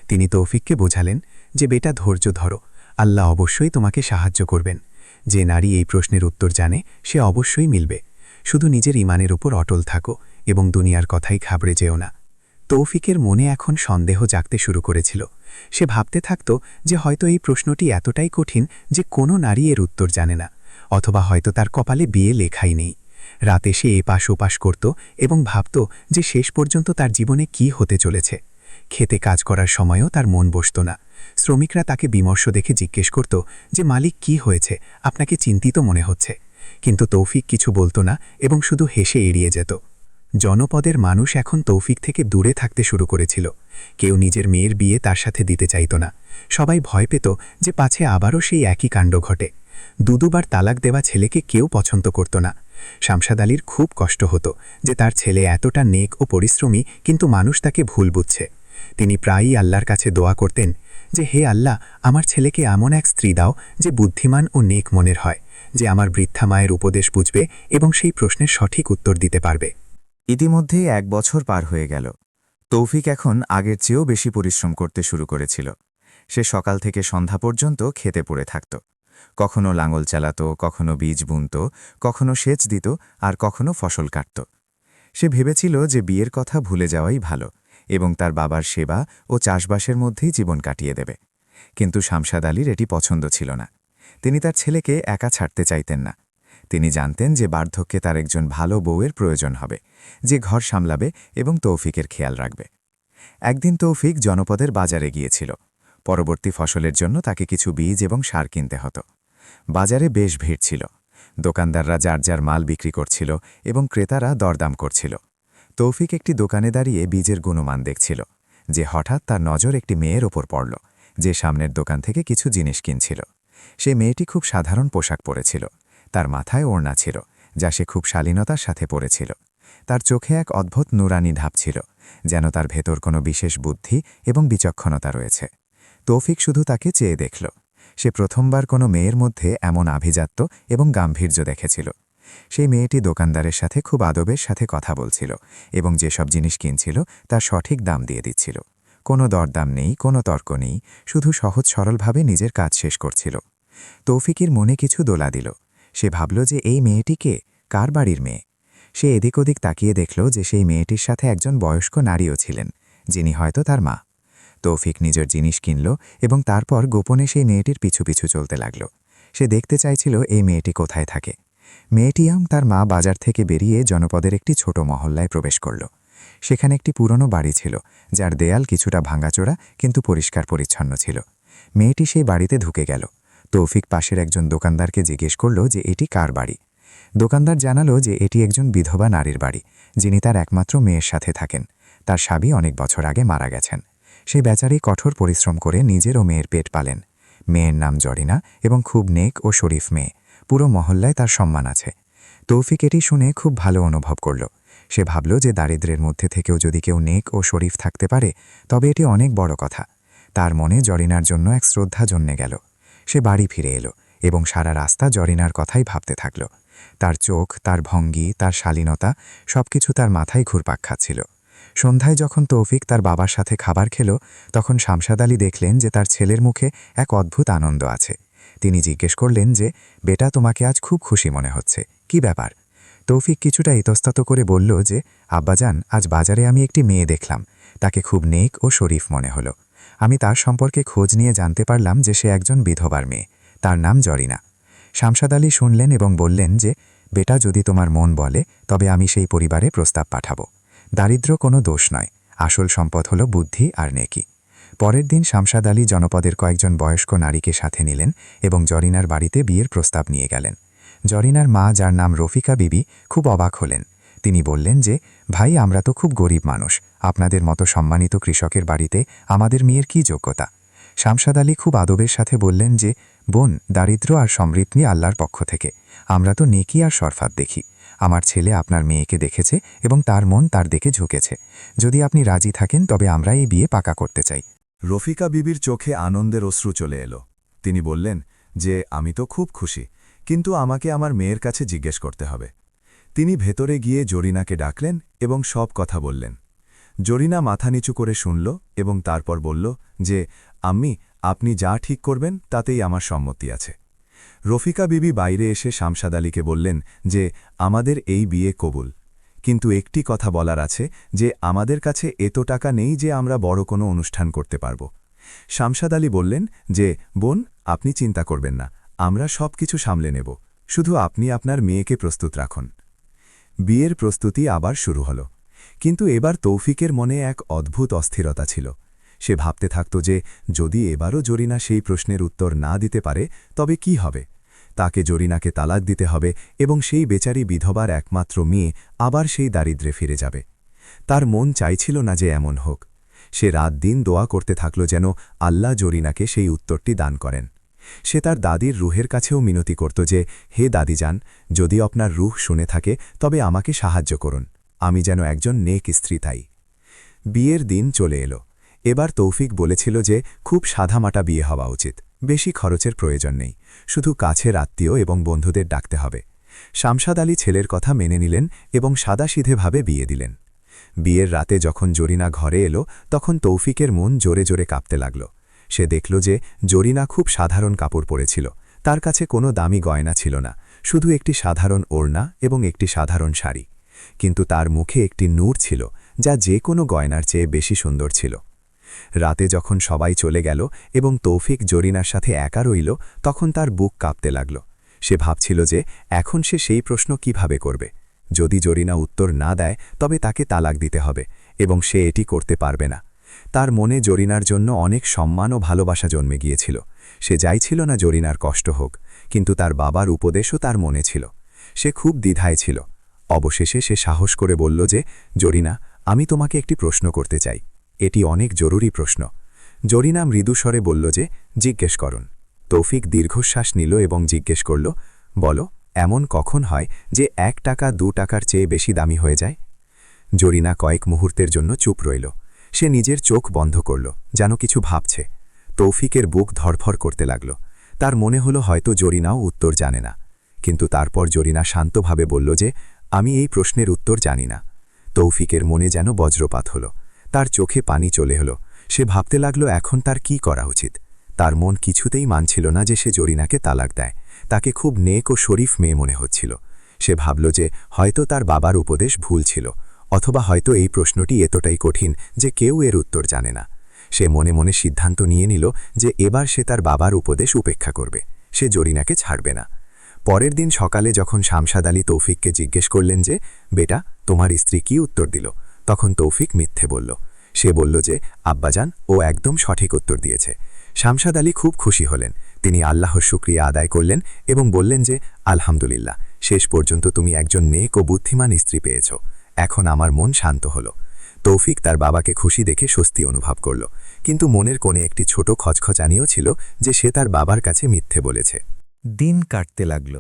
তিনি তৌফিককে বোঝালেন যে, বেটা, ধৈর্য ধরো, আল্লাহ অবশ্যই তোমাকে সাহায্য করবেন। যে নারী এই প্রশ্নের উত্তর জানে সে অবশ্যই মিলবে। শুধু নিজের ইমানের উপর অটল থাকো এবং দুনিয়ার কথাই ঘাবড়ে যেও না। তৌফিকের মনে এখন সন্দেহ জাগতে শুরু করেছিল। সে ভাবতে থাকত যে হয়তো এই প্রশ্নটি এতটাই কঠিন যে কোনো নারী এর উত্তর জানে না, অথবা হয়তো তার কপালে বিয়ে লেখাই নেই। রাতে সে এপাশ ওপাশ করত এবং ভাবত যে শেষ পর্যন্ত তার জীবনে কি হতে চলেছে। খেতে কাজ করার সময়ও তার মন বসত না। শ্রমিকরা তাকে বিমর্ষ দেখে জিজ্ঞেস করত যে, মালিক, কি হয়েছে, আপনাকে চিন্তিত মনে হচ্ছে। কিন্তু তৌফিক কিছু বলত না এবং শুধু হেসে এড়িয়ে যেত। জনপদের মানুষ এখন তৌফিক থেকে দূরে থাকতে শুরু করেছিল। কেউ নিজের মেয়ের বিয়ে তার সাথে দিতে চাইত না। সবাই ভয় পেত যে পাছে আবারও সেই একই কাণ্ড ঘটে। দুবার তালাক দেওয়া ছেলেকে কেউ পছন্দ করত না। শামশাদ আলীর খুব কষ্ট হতো যে তার ছেলে এতটা নেক ও পরিশ্রমী, কিন্তু মানুষ তাকে ভুল বুঝছে। তিনি প্রায়ই আল্লাহর কাছে দোয়া করতেন যে, হে আল্লাহ, আমার ছেলেকে এমন এক স্ত্রী দাও যে বুদ্ধিমান ও নেক মনের হয়, যে আমার বৃদ্ধা মায়ের উপদেশ বুঝবে এবং সেই প্রশ্নের সঠিক উত্তর দিতে পারবে। ইতিমধ্যেই 1 বছর পার হয়ে গেল। তৌফিক এখন আগের চেয়েও বেশি পরিশ্রম করতে শুরু করেছিল। সে সকাল থেকে সন্ধ্যা পর্যন্ত খেতে পড়ে থাকত। কখনো লাঙল চালাত, কখনো বীজ বুনত, কখনো সেচ দিত, আর কখনো ফসল কাটত। সে ভেবেছিল যে বিয়ের কথা ভুলে যাওয়াই ভালো এবং তার বাবার সেবা ও চাষবাসের মধ্যেই জীবন কাটিয়ে দেবে। কিন্তু শামশাদ আলীর এটি পছন্দ ছিল না। তিনি তার ছেলেকে একা ছাড়তে চাইতেন না। তিনি জানতেন যে বার্ধক্যে তার একজন ভালো বউয়ের প্রয়োজন হবে, যে ঘর সামলাবে এবং তৌফিকের খেয়াল রাখবে। একদিন তৌফিক জনপদের বাজারে গিয়েছিল। পরবর্তী ফসলের জন্য তাকে কিছু বীজ এবং সার কিনতে হতো। বাজারে বেশ ভিড় ছিল। দোকানদাররা যার যার মাল বিক্রি করছিল এবং ক্রেতারা দরদাম করছিল। তৌফিক একটি দোকানে দাঁড়িয়ে বীজের গুণমান দেখছিল যে হঠাৎ তার নজর একটি মেয়ের ওপর পড়ল, যে সামনের দোকান থেকে কিছু জিনিস কিনছিল। সে মেয়েটি খুব সাধারণ পোশাক পরেছিল। তার মাথায় ওড়না ছিল, যা সে খুব শালীনতার সাথে পরেছিল। তার চোখে এক অদ্ভুত নুরানি ঢাপ ছিল, যেন তার ভেতর কোনো বিশেষ বুদ্ধি এবং বিচক্ষণতা রয়েছে। তৌফিক শুধু তাকে চেয়ে দেখল। সে প্রথমবার কোনো মেয়ের মধ্যে এমন আভিজাত্য এবং গাম্ভীর্য দেখেছিল। সেই মেয়েটি দোকানদারের সাথে খুব আদবের সাথে কথা বলছিল এবং যেসব জিনিস কিনছিল তার সঠিক দাম দিয়ে দিচ্ছিল। কোনো দরদাম নেই, কোনো তর্ক নেই, শুধু সহজ সরলভাবে নিজের কাজ শেষ করছিল। তৌফিকের মনে কিছু দোলা দিল। সে ভাবল যে এই মেয়েটি কে, কার বাড়ির মেয়ে। সে এদিক ওদিক তাকিয়ে দেখল যে সেই মেয়েটির সাথে একজন বয়স্ক নারীও ছিলেন, যিনি হয়তো তার মা। তৌফিক নিজের জিনিস কিনল এবং তারপর গোপনে সেই মেয়েটির পিছু পিছু চলতে লাগল। সে দেখতে চাইছিল এই মেয়েটি কোথায় থাকে। মেয়েটি এবং তার মা বাজার থেকে বেরিয়ে জনপদের একটি ছোট মহল্লায় প্রবেশ করল। সেখানে একটি পুরনো বাড়ি ছিল, যার দেয়াল কিছুটা ভাঙাচোরা কিন্তু পরিষ্কার পরিচ্ছন্ন ছিল। মেয়েটি সেই বাড়িতে ঢুকে গেল। তৌফিক পাশের একজন দোকানদারকে জিজ্ঞেস করল যে এটি কার বাড়ি। দোকানদার জানালো যে এটি একজন বিধবা নারীর বাড়ি, যিনি তার একমাত্র মেয়ের সাথে থাকেন। তার স্বামী অনেক বছর আগে মারা গেছেন। সেই বেচারি কঠোর পরিশ্রম করে নিজের ও মেয়ের পেট পালেন। মেয়ের নাম জরিনা এবং খুব নেক ও শরীফ মেয়ে। পুরো মহল্লায় তার সম্মান আছে। তৌফিক এটি শুনে খুব ভালো অনুভব করল। সে ভাবল যে দারিদ্র্যের মধ্যে থেকেও যদি কেউ নেক ও শরীফ থাকতে পারে, তবে এটি অনেক বড় কথা। তার মনে জরিনার জন্য এক শ্রদ্ধা জন্মে গেল। সে বাড়ি ফিরে এলো এবং সারা রাস্তা জরিনার কথাই ভাবতে থাকল। তার চোখ, তার ভঙ্গি, তার শালীনতা সবকিছু তার মাথায় ঘুরপাক খাচ্ছিল। সন্ধ্যায় যখন তৌফিক তার বাবার সাথে খাবার খেল, তখন শামশাদ আলী দেখলেন যে তার ছেলের মুখে এক অদ্ভুত আনন্দ আছে। তিনি জিজ্ঞেস করলেন যে, বেটা, তোমাকে আজ খুব খুশি মনে হচ্ছে, কি ব্যাপার? তৌফিক কিছুটা ইতস্তত করে বলল যে, আব্বাজান, আজ বাজারে আমি একটি মেয়ে দেখলাম। তাকে খুব নেক ও শরীফ মনে হলো। আমি তার সম্পর্কে খোঁজ নিয়ে জানতে পারলাম যে সে একজন বিধবার মেয়ে। তার নাম জরিনা। শামশাদ আলী শুনলেন এবং বললেন যে, বেটা, যদি তোমার মন বলে তবে আমি সেই পরিবারে প্রস্তাব পাঠাবো। দারিদ্র্য কোনো দোষ নয়, আসল সম্পদ হলো বুদ্ধি আর নেকি। পরের দিন শামশাদ আলী জনপদের কয়েকজন বয়স্ক নারীকে সাথে নিলেন এবং জরিনার বাড়িতে বিয়ের প্রস্তাব নিয়ে গেলেন। জরিনার মা, যার নাম রফিকা বিবি, খুব অবাক হলেন। তিনি বললেন যে, ভাই, আমরা তো খুব গরিব মানুষ, আপনাদের মতো সম্মানিত কৃষকের বাড়িতে আমাদের মেয়ের কি যোগ্যতা? শামশাদ আলী খুব আদবের সাথে বললেন যে, বোন, দারিদ্র্য আর সমৃদ্ধি আল্লাহর পক্ষ থেকে, আমরা তো নেকি আর শরফাত দেখি। আমার ছেলে আপনার মেয়েকে দেখেছে এবং তার মন তার দিকে ঝুঁকেছে। যদি আপনি রাজি থাকেন তবে আমরা এই বিয়ে পাকা করতে চাই। রফিকা বিবির চোখে আনন্দের অশ্রু চলে এলো। তিনি বললেন যে, আমি তো খুব খুশি, কিন্তু আমাকে আমার মেয়ের কাছে জিজ্ঞেস করতে হবে। তিনি ভেতরে গিয়ে জরিনাকে ডাকলেন এবং সব কথা বললেন। জরিনা মাথা নিচু করে শুনল এবং তারপর বলল যে, আম্মি, আপনি যা ঠিক করবেন তাতেই আমার সম্মতি আছে। রফিকা বিবি বাইরে এসে শামশাদ আলীকে বললেন যে, আমাদের এই বিয়ে কবুল, কিন্তু একটি কথা বলার আছে যে আমাদের কাছে এত টাকা নেই যে আমরা বড় কোনো অনুষ্ঠান করতে পারব। শামশাদ আলী বললেন যে, বোন, আপনি চিন্তা করবেন না, আমরা সব কিছু সামলে নেব, শুধু আপনি আপনার মেয়েকে প্রস্তুত রাখুন। বিয়ের প্রস্তুতি আবার শুরু হল, কিন্তু এবার তৌফিকের মনে এক অদ্ভুত অস্থিরতা ছিল। সে ভাবতে থাকত যে যদি এবারও জরিনা সেই প্রশ্নের উত্তর না দিতে পারে তবে কি হবে। তাকে জরিনাকে তালাক দিতে হবে এবং সেই বেচারি বিধবার একমাত্র মেয়ে আবার সেই দারিদ্র্যে ফিরে যাবে। তার মন চাইছিল না যে এমন হোক। সে রাত দিন দোয়া করতে থাকল যেন আল্লাহ জরিনাকে সেই উত্তরটি দান করেন। সে তার দাদির রুহের কাছেও মিনতি করত যে, হে দাদিজান, যদি আপনার রুহ শুনে থাকে তবে আমাকে সাহায্য করুন, আমি যেন একজন নেক স্ত্রী তাই। বিয়ের দিন চলে এলো। এবার তৌফিক বলেছিল যে খুব সাদামাটা বিয়ে হওয়া উচিত, বেশি খরচের প্রয়োজন নেই, শুধু কাছের আত্মীয় এবং বন্ধুদের ডাকতে হবে। শামশাদ আলী ছেলের কথা মেনে নিলেন এবং সাদাসিধেভাবে বিয়ে দিলেন। বিয়ের রাতে যখন জরিনা ঘরে এলো তখন তৌফিকের মন জোরে জোরে কাঁপতে লাগল। সে দেখল যে জরিনা খুব সাধারণ কাপড় পরেছিল, তার কাছে কোনো দামি গয়না ছিল না, শুধু একটি সাধারণ ওড়না এবং একটি সাধারণ শাড়ি। কিন্তু তার মুখে একটি নূর ছিল যা যে কোনো গয়নার চেয়ে বেশি সুন্দর ছিল। রাতে যখন সবাই চলে গেল এবং তৌফিক জরিনার সাথে একা রইল, তখন তার বুক কাঁপতে লাগল। সে ভাবছিল যে এখন সে সেই প্রশ্ন কিভাবে করবে। যদি জরিনা উত্তর না দেয় তবে তাকে তালাক দিতে হবে এবং সে এটি করতে পারবে না। তার মনে জরিনার জন্য অনেক সম্মান ও ভালোবাসা জন্মে গিয়েছিল। সে চাইছিল না জরিনার কষ্ট হোক, কিন্তু তার বাবার উপদেশও তার মনে ছিল। সে খুব দ্বিধায় ছিল। অবশেষে সে সাহস করে বলল যে, জরিনা, আমি তোমাকে একটি প্রশ্ন করতে চাই। এটি অনেক জরুরি প্রশ্ন। জরিনা মৃদুস্বরে বলল যে, জিজ্ঞেস করুন। তৌফিক দীর্ঘশ্বাস নিল এবং জিজ্ঞেস করল, বলো, এমন কখন হয় যে 1 টাকা 2 টাকার চেয়ে বেশি দামি হয়ে যায়? জরিনা কয়েক মুহূর্তের জন্য চুপ রইল। সে নিজের চোখ বন্ধ করল, যেন কিছু ভাবছে। তৌফিকের বুক ধড়ফড় করতে লাগল। তার মনে হলো হয়তো জরিনাও উত্তর জানে না। কিন্তু তারপর জরিনা শান্তভাবে বলল যে, আমি এই প্রশ্নের উত্তর জানি না। তৌফিকের মনে যেন বজ্রপাত হল। তার চোখে পানি চলে হলো। সে ভাবতে লাগল এখন তার কি করা উচিত। তার মন কিছুতেই মানছিল না যে সে জরিনাকে তালাক দেয়। তাকে খুব নেক ও শরীফ মেয়ে মনে হচ্ছিল। সে ভাবল যে হয়তো তার বাবার উপদেশ ভুল ছিল, অথবা হয়তো এই প্রশ্নটি এতটাই কঠিন যে কেউ এর উত্তর জানে না। সে মনে মনে সিদ্ধান্ত নিয়ে নিল যে এবার সে তার বাবার উপদেশ উপেক্ষা করবে। সে জরিনাকে ছাড়বে না। পরের দিন সকালে যখন শামশাদ আলী তৌফিককে জিজ্ঞেস করলেন যে, বেটা, তোমার স্ত্রী কি উত্তর দিল, তখন তৌফিক মিথ্যে বলল। সে বলল যে, আব্বাজান, ও একদম সঠিক উত্তর দিয়েছে। শামশাদ আলী খুব খুশি হলেন। তিনি আল্লাহর শুকরিয়া আদায় করলেন এবং বললেন যে, আলহামদুলিল্লাহ, শেষ পর্যন্ত তুমি একজন নেক ও বুদ্ধিমান স্ত্রী পেয়েছ। এখন আমার মন শান্ত হল। তৌফিক তার বাবাকে খুশি দেখে স্বস্তি অনুভব করল, কিন্তু মনের কোণে একটি ছোট খচখচানিও ছিল যে সে তার বাবার কাছে মিথ্যে বলেছে। দিন কাটতে লাগল।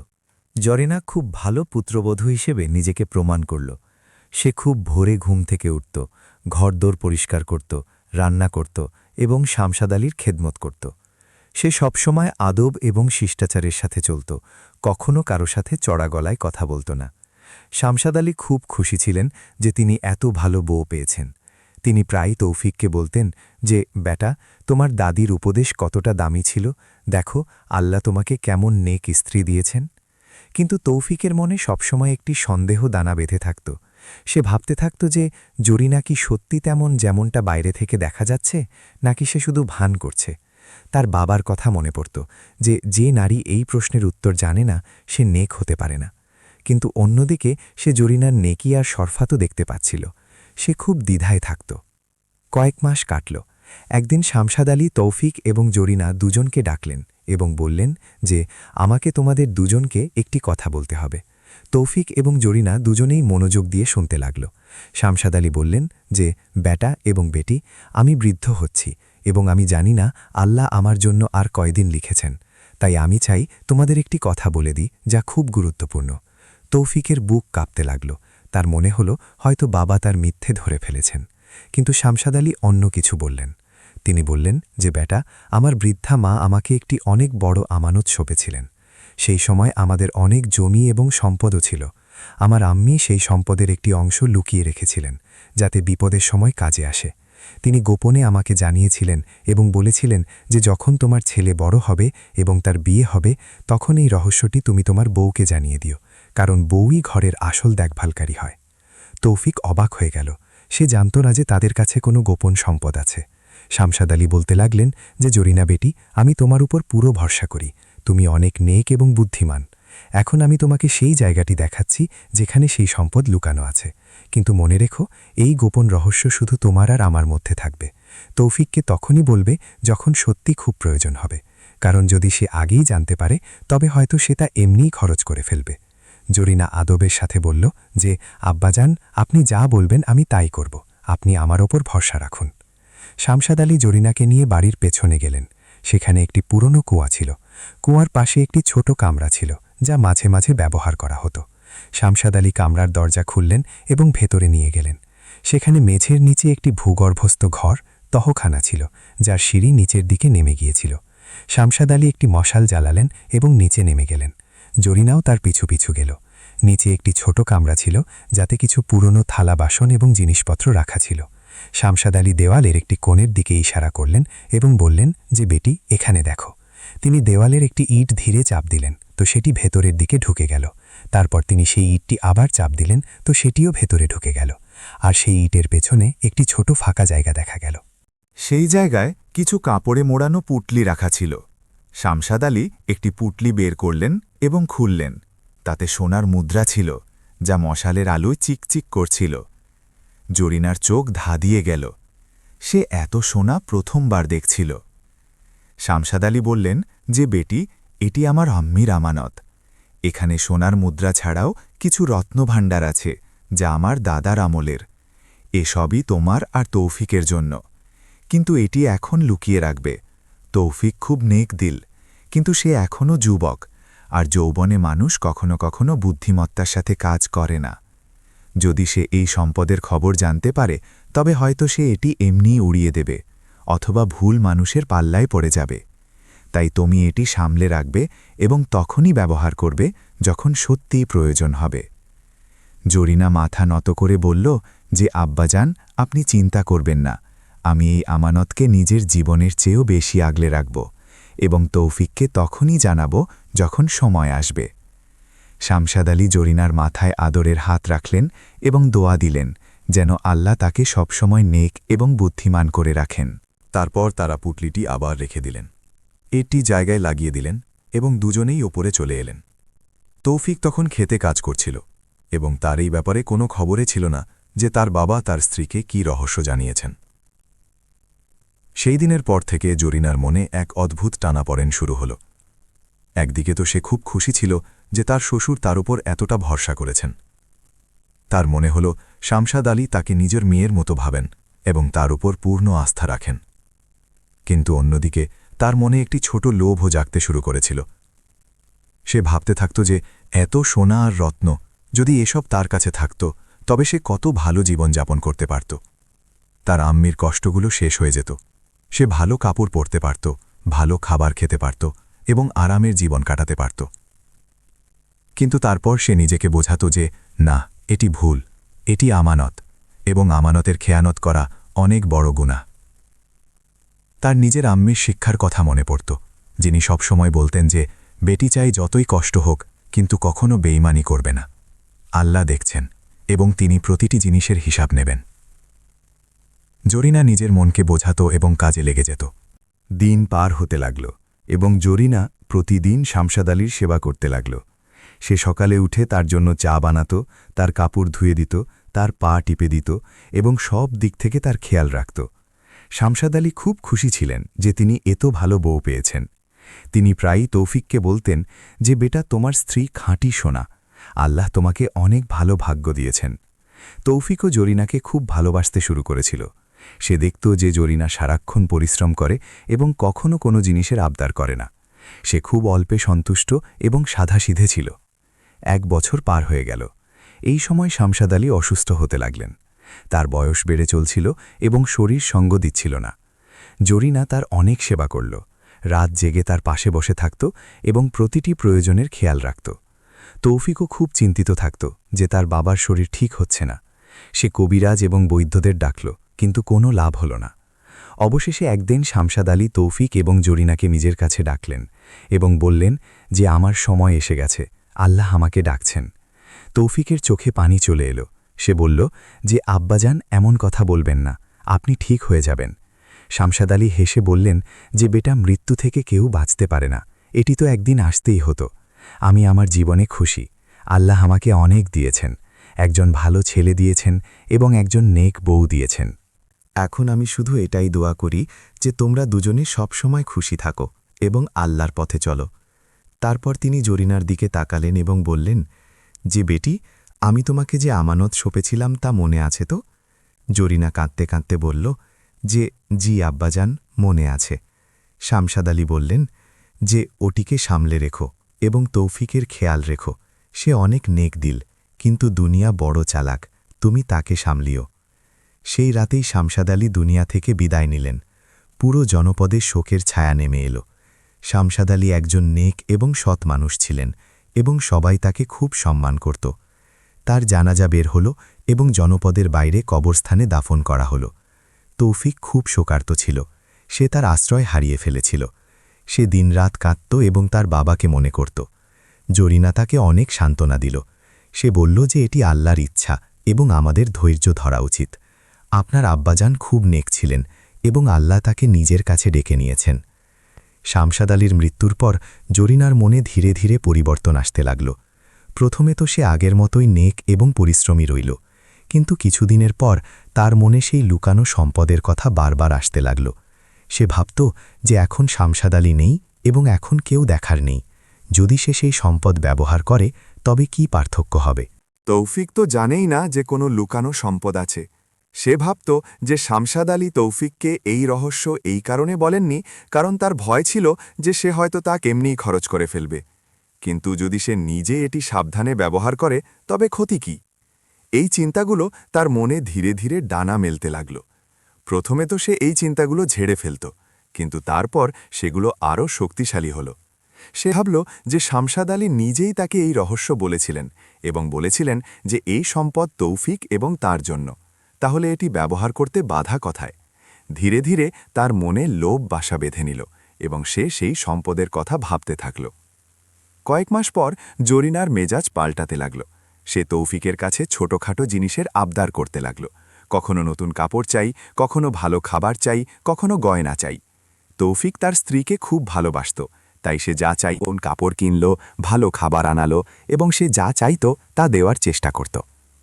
জরিনা খুব ভালো পুত্রবধূ হিসেবে নিজেকে প্রমাণ করল। সে খুব ভোরে ঘুম থেকে উঠত, ঘরদোর পরিষ্কার করত, রান্না করত এবং শামশাদ আলীর খেদমত করত। সে সবসময় আদব এবং শিষ্টাচারের সাথে চলত, কখনো কারো সাথে চড়া গলায় কথা বলত না। শামশাদ আলী খুব খুশি ছিলেন যে তিনি এত ভালো বউ পেয়েছেন। তিনি প্রায় তৌফিককে বলতেন যে, বেটা, তোমার দাদির উপদেশ কতটা দামি ছিল, দেখো আল্লাহ তোমাকে কেমন নেক স্ত্রী দিয়েছেন। কিন্তু তৌফিকের মনে সবসময় একটি সন্দেহ দানা বেঁধে থাকত। সে ভাবতে থাকত যে জরিনা কি সত্যি তেমন যেমনটা বাইরে থেকে দেখা যাচ্ছে, নাকি সে শুধু ভান করছে। তার বাবার কথা মনে পড়ত যে নারী এই প্রশ্নের উত্তর জানে না সে নেক হতে পারে না। কিন্তু অন্যদিকে সে জরিনার নেকি আর শরফাতও দেখতে পাচ্ছিল। সে খুব দ্বিধায় থাকত। কয়েক মাস কাটল। একদিন শামশাদ আলী তৌফিক এবং জরিনা দুজনকে ডাকলেন এবং বললেন যে, আমাকে তোমাদের দুজনকে একটি কথা বলতে হবে। তৌফিক এবং জরিনা দুজনেই মনোযোগ দিয়ে শুনতে লাগল। শামশাদ আলী বললেন যে, বেটা এবং বেটি, আমি বৃদ্ধ হচ্ছি এবং আমি জানি না আল্লাহ আমার জন্য আর কয়দিন লিখেছেন। তাই আমি চাই তোমাদের একটি কথা বলে দিই যা খুব গুরুত্বপূর্ণ। তৌফিকের বুক কাঁপতে লাগল। তার মনে হল হয়তো বাবা তার মিথ্যে ধরে ফেলেছেন। কিন্তু শামশাদ আলী অন্য কিছু বললেন। তিনি বললেন যে, বেটা, আমার বৃদ্ধা মা আমাকে একটি অনেক বড় আমানত সঁপেছিলেন। সেই সময় আমাদের অনেক জমি এবং সম্পদও ছিল। আমার আম্মি সেই সম্পদের একটি অংশ লুকিয়ে রেখেছিলেন, যাতে বিপদের সময় কাজে আসে। তিনি গোপনে আমাকে জানিয়েছিলেন এবং বলেছিলেন যে যখন তোমার ছেলে বড় হবে এবং তার বিয়ে হবে, তখন এই রহস্যটি তুমি তোমার বউকে জানিয়ে দিও, কারণ বউই ঘরের আসল দেখভালকারী হয়। তৌফিক অবাক হয়ে গেল। সে জানত না যে তাদের কাছে কোনো গোপন সম্পদ আছে। শামশাদ আলী বলতে লাগলেন যে, জরিনা বেটি, আমি তোমার উপর পুরো ভরসা করি। তুমি অনেক নেক এবং বুদ্ধিমান। এখন আমি তোমাকে সেই জায়গাটি দেখাচ্ছি যেখানে সেই সম্পদ লুকানো আছে। কিন্তু মনে রেখো, এই গোপন রহস্য শুধু তোমার আর আমার মধ্যে থাকবে। তৌফিককে তখনই বলবে যখন সত্যি খুব প্রয়োজন হবে, কারণ যদি সে আগেই জানতে পারে তবে হয়তো সে তা এমনিই খরচ করে ফেলবে। জরিনা আদবের সাথে বলল যে, আব্বাজান, আপনি যা বলবেন আমি তাই করব। আপনি আমার ওপর ভরসা রাখুন। শামশাদ আলী জরিনাকে নিয়ে বাড়ির পেছনে গেলেন। সেখানে একটি পুরনো কুয়া ছিল। কুয়ার পাশে একটি ছোট কামরা ছিল, যা মাঝে মাঝে ব্যবহার করা হতো। শামশাদ আলী কামরার দরজা খুললেন এবং ভেতরে নিয়ে গেলেন। সেখানে মেঝের নিচে একটি ভূগর্ভস্থ ঘর, তহখানা ছিল, যার সিঁড়ি নিচের দিকে নেমে গিয়েছিল। শামশাদ আলী একটি মশাল জ্বালালেন এবং নিচে নেমে গেলেন। জরিনাও তার পিছু পিছু গেল। নিচে একটি ছোট কামরা ছিল, যাতে কিছু পুরনো থালা বাসন এবং জিনিসপত্র রাখা ছিল। শামশাদ আলী দেওয়ালের একটি কোণের দিকে ইশারা করলেন এবং বললেন যে, বেটি, এখানে দেখো। তিনি দেওয়ালের একটি ইট ধীরে চাপ দিলেন, তো সেটি ভেতরের দিকে ঢুকে গেল। তারপর তিনি সেই ইটটি আবার চাপ দিলেন, তো সেটিও ভেতরে ঢুকে গেল। আর সেই ইটের পেছনে একটি ছোট ফাঁকা জায়গা দেখা গেল। সেই জায়গায় কিছু কাপড়ে মোড়ানো পুটলি রাখা ছিল। শামশাদ আলী একটি পুটলি বের করলেন এবং খুললেন। তাতে সোনার মুদ্রা ছিল, যা মশালের আলোয় চিকচিক করছিল। জরিনার চোখ ধাঁধিয়ে গেল। সে এত সোনা প্রথমবার দেখছিল। শামশাদ আলী বললেন যে, বেটি, এটি আমার আম্মির আমানত। এখানে সোনার মুদ্রা ছাড়াও কিছু রত্নভাণ্ডার আছে, যা আমার দাদার আমলের। এসবই তোমার আর তৌফিকের জন্য। কিন্তু এটি এখন লুকিয়ে রাখবে। তৌফিক খুব নেক দিল, কিন্তু সে এখনও যুবক, আর যৌবনে মানুষ কখনো কখনো বুদ্ধিমত্তার সাথে কাজ করে না। যদি সে এই সম্পদের খবর জানতে পারে, তবে হয়তো সে এটি এমনিই উড়িয়ে দেবে, অথবা ভুল মানুষের পাল্লায় পড়ে যাবে। তাই তুমি এটি সামলে রাখবে এবং তখনই ব্যবহার করবে যখন সত্যিই প্রয়োজন হবে। জরিনা মাথা নত করে বলল যে, আব্বাজান, আপনি চিন্তা করবেন না, আমি এই আমানতকে নিজের জীবনের চেয়েও বেশি আগলে রাখব এবং তৌফিককে তখনই জানাব যখন সময় আসবে। শামশাদ আলী জরিনার মাথায় আদরের হাত রাখলেন এবং দোয়া দিলেন যেন আল্লাহ তাকে সবসময় নেক এবং বুদ্ধিমান করে রাখেন। তারপর তারা পুটলিটি আবার রেখে দিলেন, এটি জায়গায় লাগিয়ে দিলেন এবং দুজনেই ওপরে চলে এলেন। তৌফিক তখন খেতে কাজ করছিল এবং তার এই ব্যাপারে কোনো খবরে ছিল না যে তার বাবা তার স্ত্রীকে কী রহস্য জানিয়েছেন। সেই দিনের পর থেকে জরিনার মনে এক অদ্ভুত টানাপড়েন শুরু হল। একদিকে তো সে খুব খুশি ছিল যে তার শ্বশুর তার উপর এতটা ভরসা করেছেন। তার মনে হল শামশাদ আলী তাকে নিজের মেয়ের মতো ভাবেন এবং তার উপর পূর্ণ আস্থা রাখেন। কিন্তু অন্যদিকে তার মনে একটি ছোট লোভও জাগতে শুরু করেছিল। সে ভাবতে থাকত যে এত সোনা আর রত্ন যদি এসব তার কাছে থাকত, তবে সে কত ভালো জীবন যাপন করতে পারত। তার আম্মির কষ্টগুলো শেষ হয়ে যেত, সে ভালো কাপড় পরতে পারত, ভালো খাবার খেতে পারত এবং আরামের জীবন কাটাতে পারত। কিন্তু তারপর সে নিজেকে বোঝাত যে না, এটি ভুল, এটি আমানত, এবং আমানতের খেয়ানত করা অনেক বড় গুনাহ। তার নিজের আম্মির শিক্ষার কথা মনে পড়ত, যিনি সবসময় বলতেন যে বেটি চাই যতই কষ্ট হোক, কিন্তু কখনো বেইমানি করবে না। আল্লাহ দেখছেন এবং তিনি প্রতিটি জিনিসের হিসাব নেবেন। জরিনা নিজের মনকে বোঝাত এবং কাজে লেগে যেত। দিন পার হতে লাগল এবং জরিনা প্রতিদিন শামশাদ আলীর সেবা করতে লাগল। সে সকালে উঠে তার জন্য চা বানাত, তার কাপড় ধুয়ে দিত, তার পা টিপে দিত এবং সব দিক থেকে তার খেয়াল রাখত। শামশাদ আলী খুব খুশি ছিলেন যে তিনি এত ভালো বউ পেয়েছেন। তিনি প্রায়ই তৌফিককে বলতেন যে বেটা, তোমার স্ত্রী খাঁটি সোনা, আল্লাহ তোমাকে অনেক ভালো ভাগ্য দিয়েছেন। তৌফিকও জরিনাকে খুব ভালোবাসতে শুরু করেছিল। সে দেখত যে জরিনা সারাক্ষণ পরিশ্রম করে এবং কখনো কোনো জিনিসের আবদার করে না। সে খুব অল্পে সন্তুষ্ট এবং সাধাসিধে ছিল। 1 বছর পার হয়ে গেল। এই সময় শামশাদ আলী অসুস্থ হতে লাগলেন। তার বয়স বেড়ে চলছিল এবং শরীর সঙ্গ দিচ্ছিল না। জরিনা তার অনেক সেবা করল, রাত জেগে তার পাশে বসে থাকত এবং প্রতিটি প্রয়োজনের খেয়াল রাখত। তৌফিকও খুব চিন্তিত থাকত যে তার বাবার শরীর ঠিক হচ্ছে না। সে কবিরাজ এবং বৈদ্যদের ডাকল, কিন্তু কোনো লাভ হল না। অবশেষে একদিন শামশাদ আলী তৌফিক এবং জরিনাকে নিজের কাছে ডাকলেন এবং বললেন যে আমার সময় এসে গেছে, আল্লাহ আমাকে ডাকছেন। তৌফিকের চোখে পানি চলে এলো। সে বলল যে আব্বাজান, এমন কথা বলবেন না, আপনি ঠিক হয়ে যাবেন। শামশাদ আলী হেসে বললেন যে বেটা, মৃত্যু থেকে কেউ বাঁচতে পারে না, এটি তো একদিন আসতেই হতো। আমি আমার জীবনে খুশি, আল্লাহ আমাকে অনেক দিয়েছেন, একজন ভালো ছেলে দিয়েছেন এবং একজন নেক বউ দিয়েছেন। এখন আমি শুধু এটাই দোয়া করি যে তোমরা দুজনে সবসময় খুশি থাকো এবং আল্লাহর পথে চলো। তারপর তিনি জরিনার দিকে তাকালেন এবং বললেন যে বেটি, আমি তোমাকে যে আমানত সঁপেছিলাম তা মনে আছে তো? জরিনা কাঁদতে কাঁদতে বলল যে জি আব্বাজান, মনে আছে। শামশাদ আলী বললেন যে ওটিকে সামলে রেখো এবং তৌফিকের খেয়াল রেখো। সে অনেক নেক দিল, কিন্তু দুনিয়া বড় চালাক, তুমি তাকে সামলিও। সেই রাতেই শামশাদ আলী দুনিয়া থেকে বিদায় নিলেন। পুরো জনপদে শোকের ছায়া নেমে এলো। শামশাদ আলী একজন নেক এবং সৎ মানুষ ছিলেন এবং সবাই তাকে খুব সম্মান করত। তার জানাজা বের হল এবং জনপদের বাইরে কবরস্থানে দাফন করা হল। তৌফিক খুব শোকার্ত ছিল। সে তার আশ্রয় হারিয়ে ফেলেছিল। সে দিনরাত কাঁদত এবং তার বাবাকে মনে করত। জরিনা তাকে অনেক সান্ত্বনা দিল। সে বলল যে এটি আল্লাহর ইচ্ছা এবং আমাদের ধৈর্য ধরা উচিত। আপনার আব্বাজান খুব নেক ছিলেন এবং আল্লাহ তাকে নিজের কাছে ডেকে নিয়েছেন। শামশাদ আলীর মৃত্যুর পর জরিনার মনে ধীরে ধীরে পরিবর্তন আসতে লাগল। প্রথমে তো সে আগের মতোই নেক এবং পরিশ্রমী রইল, কিন্তু কিছুদিনের পর তার মনে সেই লুকানো সম্পদের কথা বারবার আসতে লাগল। সে ভাবত যে এখন শামশাদ আলী নেই এবং এখন কেউ দেখার নেই। যদি সে সেই সম্পদ ব্যবহার করে তবে কি পার্থক্য হবে? তৌফিক তো জানেই না যে কোনো লুকানো সম্পদ আছে। সে ভাবত যে শামশাদ আলী তৌফিককে এই রহস্য এই কারণে বলেননি কারণ তার ভয় ছিল যে সে হয়তো তা কেমনিই খরচ করে ফেলবে। কিন্তু যদি সে নিজে এটি সাবধানে ব্যবহার করে তবে ক্ষতি কি? এই চিন্তাগুলো তার মনে ধীরে ধীরে ডানা মেলতে লাগল। প্রথমে তো সে এই চিন্তাগুলো ঝেড়ে ফেলত, কিন্তু তারপর সেগুলো আরও শক্তিশালী হল। সে ভাবল যে শামশাদ আলী নিজেই তাকে এই রহস্য বলেছিলেন এবং বলেছিলেন যে এই সম্পদ তৌফিক এবং তার জন্য, তাহলে এটি ব্যবহার করতে বাধা কথায়। ধীরে ধীরে তার মনে লোভ বাসা বেঁধে নিল এবং সে সেই সম্পদের কথা ভাবতে থাকল। কয়েক মাস পর জরিনার মেজাজ পাল্টাতে লাগল। সে তৌফিকের কাছে ছোটখাটো জিনিসের আবদার করতে লাগল। কখনো নতুন কাপড় চাই, কখনো ভালো খাবার চাই, কখনো গয়না চাই। তৌফিক তার স্ত্রীকে খুব ভালোবাসত, তাই সে যা চাই কোন কাপড় কিনল, ভালো খাবার আনালো এবং সে যা চাইত তা দেওয়ার চেষ্টা করত।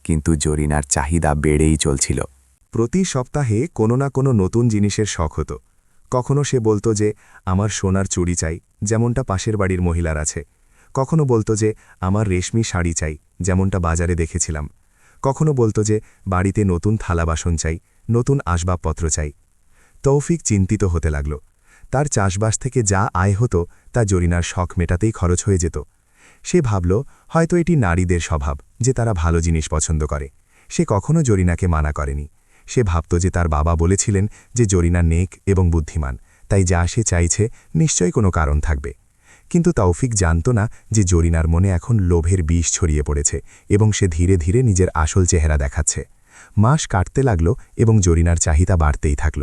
কিন্তু জরিনার চাহিদা বেড়েই চলছিল। প্রতি সপ্তাহে কোনো না কোনো নতুন জিনিসের শখ হতো। কখনো সে বলতো যে আমার সোনার চুড়ি চাই, যেমনটা পাশের বাড়ির মহিলার আছে। কখনো বলতো যে আমার রেশমি শাড়ি চাই, যেমনটা বাজারে দেখেছিলাম। কখনো বলতো যে বাড়িতে নতুন থালা বাসন চাই, নতুন আসবাবপত্র চাই। তৌফিক চিন্তিত হতে লাগল। তার চাষবাস থেকে যা আয় হতো তা জরিনার শখ মেটাতেই খরচ হয়ে যেত। সে ভাবল হয়তো এটি নারীদের স্বভাব যে তারা ভালো জিনিস পছন্দ করে। সে কখনো জরিনাকে মানা করেনি। সে ভাবত যে তার বাবা বলেছিলেন যে জরিনা নেক এবং বুদ্ধিমান, তাই যা সে চাইছে নিশ্চয়ই কোনো কারণ থাকবে। কিন্তু তৌফিক জানত না যে জরিনার মনে এখন লোভের বিষ ছড়িয়ে পড়েছে এবং সে ধীরে ধীরে নিজের আসল চেহারা দেখাচ্ছে। মাস কাটতে লাগল এবং জরিনার চাহিদা বাড়তেই থাকল।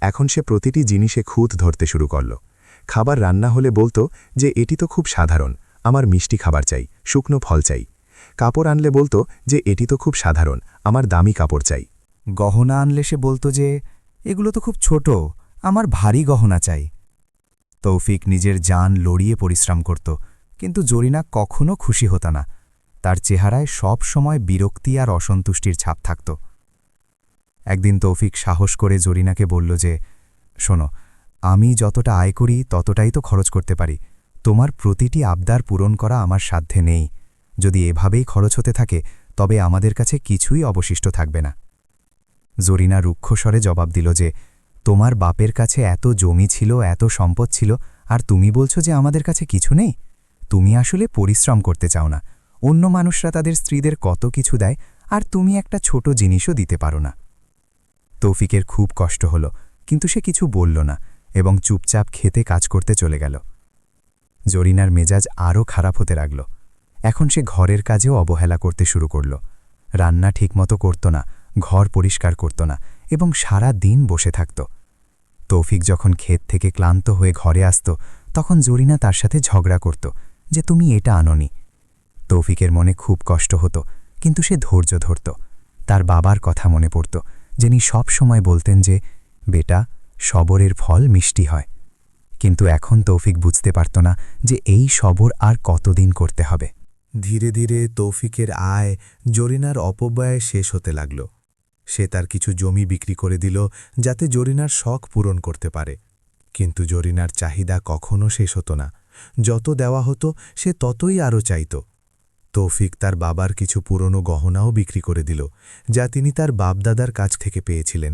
এখন সে প্রতিটি জিনিসে খুঁত ধরতে শুরু করল। খাবার রান্না হলে বলতো যে এটি তো খুব সাধারণ, আমার মিষ্টি খাবার চাই, শুকনো ফল চাই। কাপড় আনলে বলতো যে এটি তো খুব সাধারণ, আমার দামি কাপড় চাই। গহনা আনলে সে বলতো যে এগুলো তো খুব ছোট, আমার ভারী গহনা চাই। তৌফিক নিজের জান লড়িয়ে পরিশ্রম করত, কিন্তু জরিনা কখনো খুশি হতো না। তার চেহারায় সব সময় বিরক্তি আর অসন্তুষ্টির ছাপ থাকত। একদিন তৌফিক সাহস করে জরিনাকে বলল যে শোনো, আমি যতটা আয় করি ততটাই তো খরচ করতে পারি। তোমার প্রতিটি আবদার পূরণ করা আমার সাধ্যে নেই। যদি এভাবেই খরচ হতে থাকে তবে আমাদের কাছে কিছুই অবশিষ্ট থাকবে না। জরিনা রুক্ষস্বরে জবাব দিল যে তোমার বাপের কাছে এত জমি ছিল, এত সম্পদ ছিল, আর তুমি বলছো যে আমাদের কাছে কিছু নেই? তুমি আসলে পরিশ্রম করতে চাও না। অন্য মানুষরা তাদের স্ত্রীদের কত কিছু দেয়, আর তুমি একটা ছোট জিনিসও দিতে পারো না। তৌফিকের খুব কষ্ট হল, কিন্তু সে কিছু বলল না এবং চুপচাপ খেতে কাজ করতে চলে গেল। জরিনার মেজাজ আরও খারাপ হতে লাগল। এখন সে ঘরের কাজেও অবহেলা করতে শুরু করল। রান্না ঠিকমতো করত না, ঘর পরিষ্কার করত না এবং সারা দিন বসে থাকত। তৌফিক যখন ক্ষেত থেকে ক্লান্ত হয়ে ঘরে আসত তখন জরিনা তার সাথে ঝগড়া করত যে তুমি এটা আনোনি। তৌফিকের মনে খুব কষ্ট হতো, কিন্তু সে ধৈর্য ধরত। তার বাবার কথা মনে পড়ত, যিনি সব সময় বলতেন যে বেটা, সবরের ফল মিষ্টি হয়। কিন্তু এখন তৌফিক বুঝতে পারত না যে এই সবর আর কতদিন করতে হবে। ধীরে ধীরে তৌফিকের আয় জরিনার অপব্যয়ে শেষ হতে লাগল। সে তার কিছু জমি বিক্রি করে দিল যাতে জরিনার শখ পূরণ করতে পারে। কিন্তু জরিনার চাহিদা কখনো শেষ হতো না। যত দেওয়া হতো সে ততই আরও চাইত। তৌফিক তার বাবার কিছু পুরনো গহনাও বিক্রি করে দিল, যা তিনি তার বাপদাদার কাছ থেকে পেয়েছিলেন।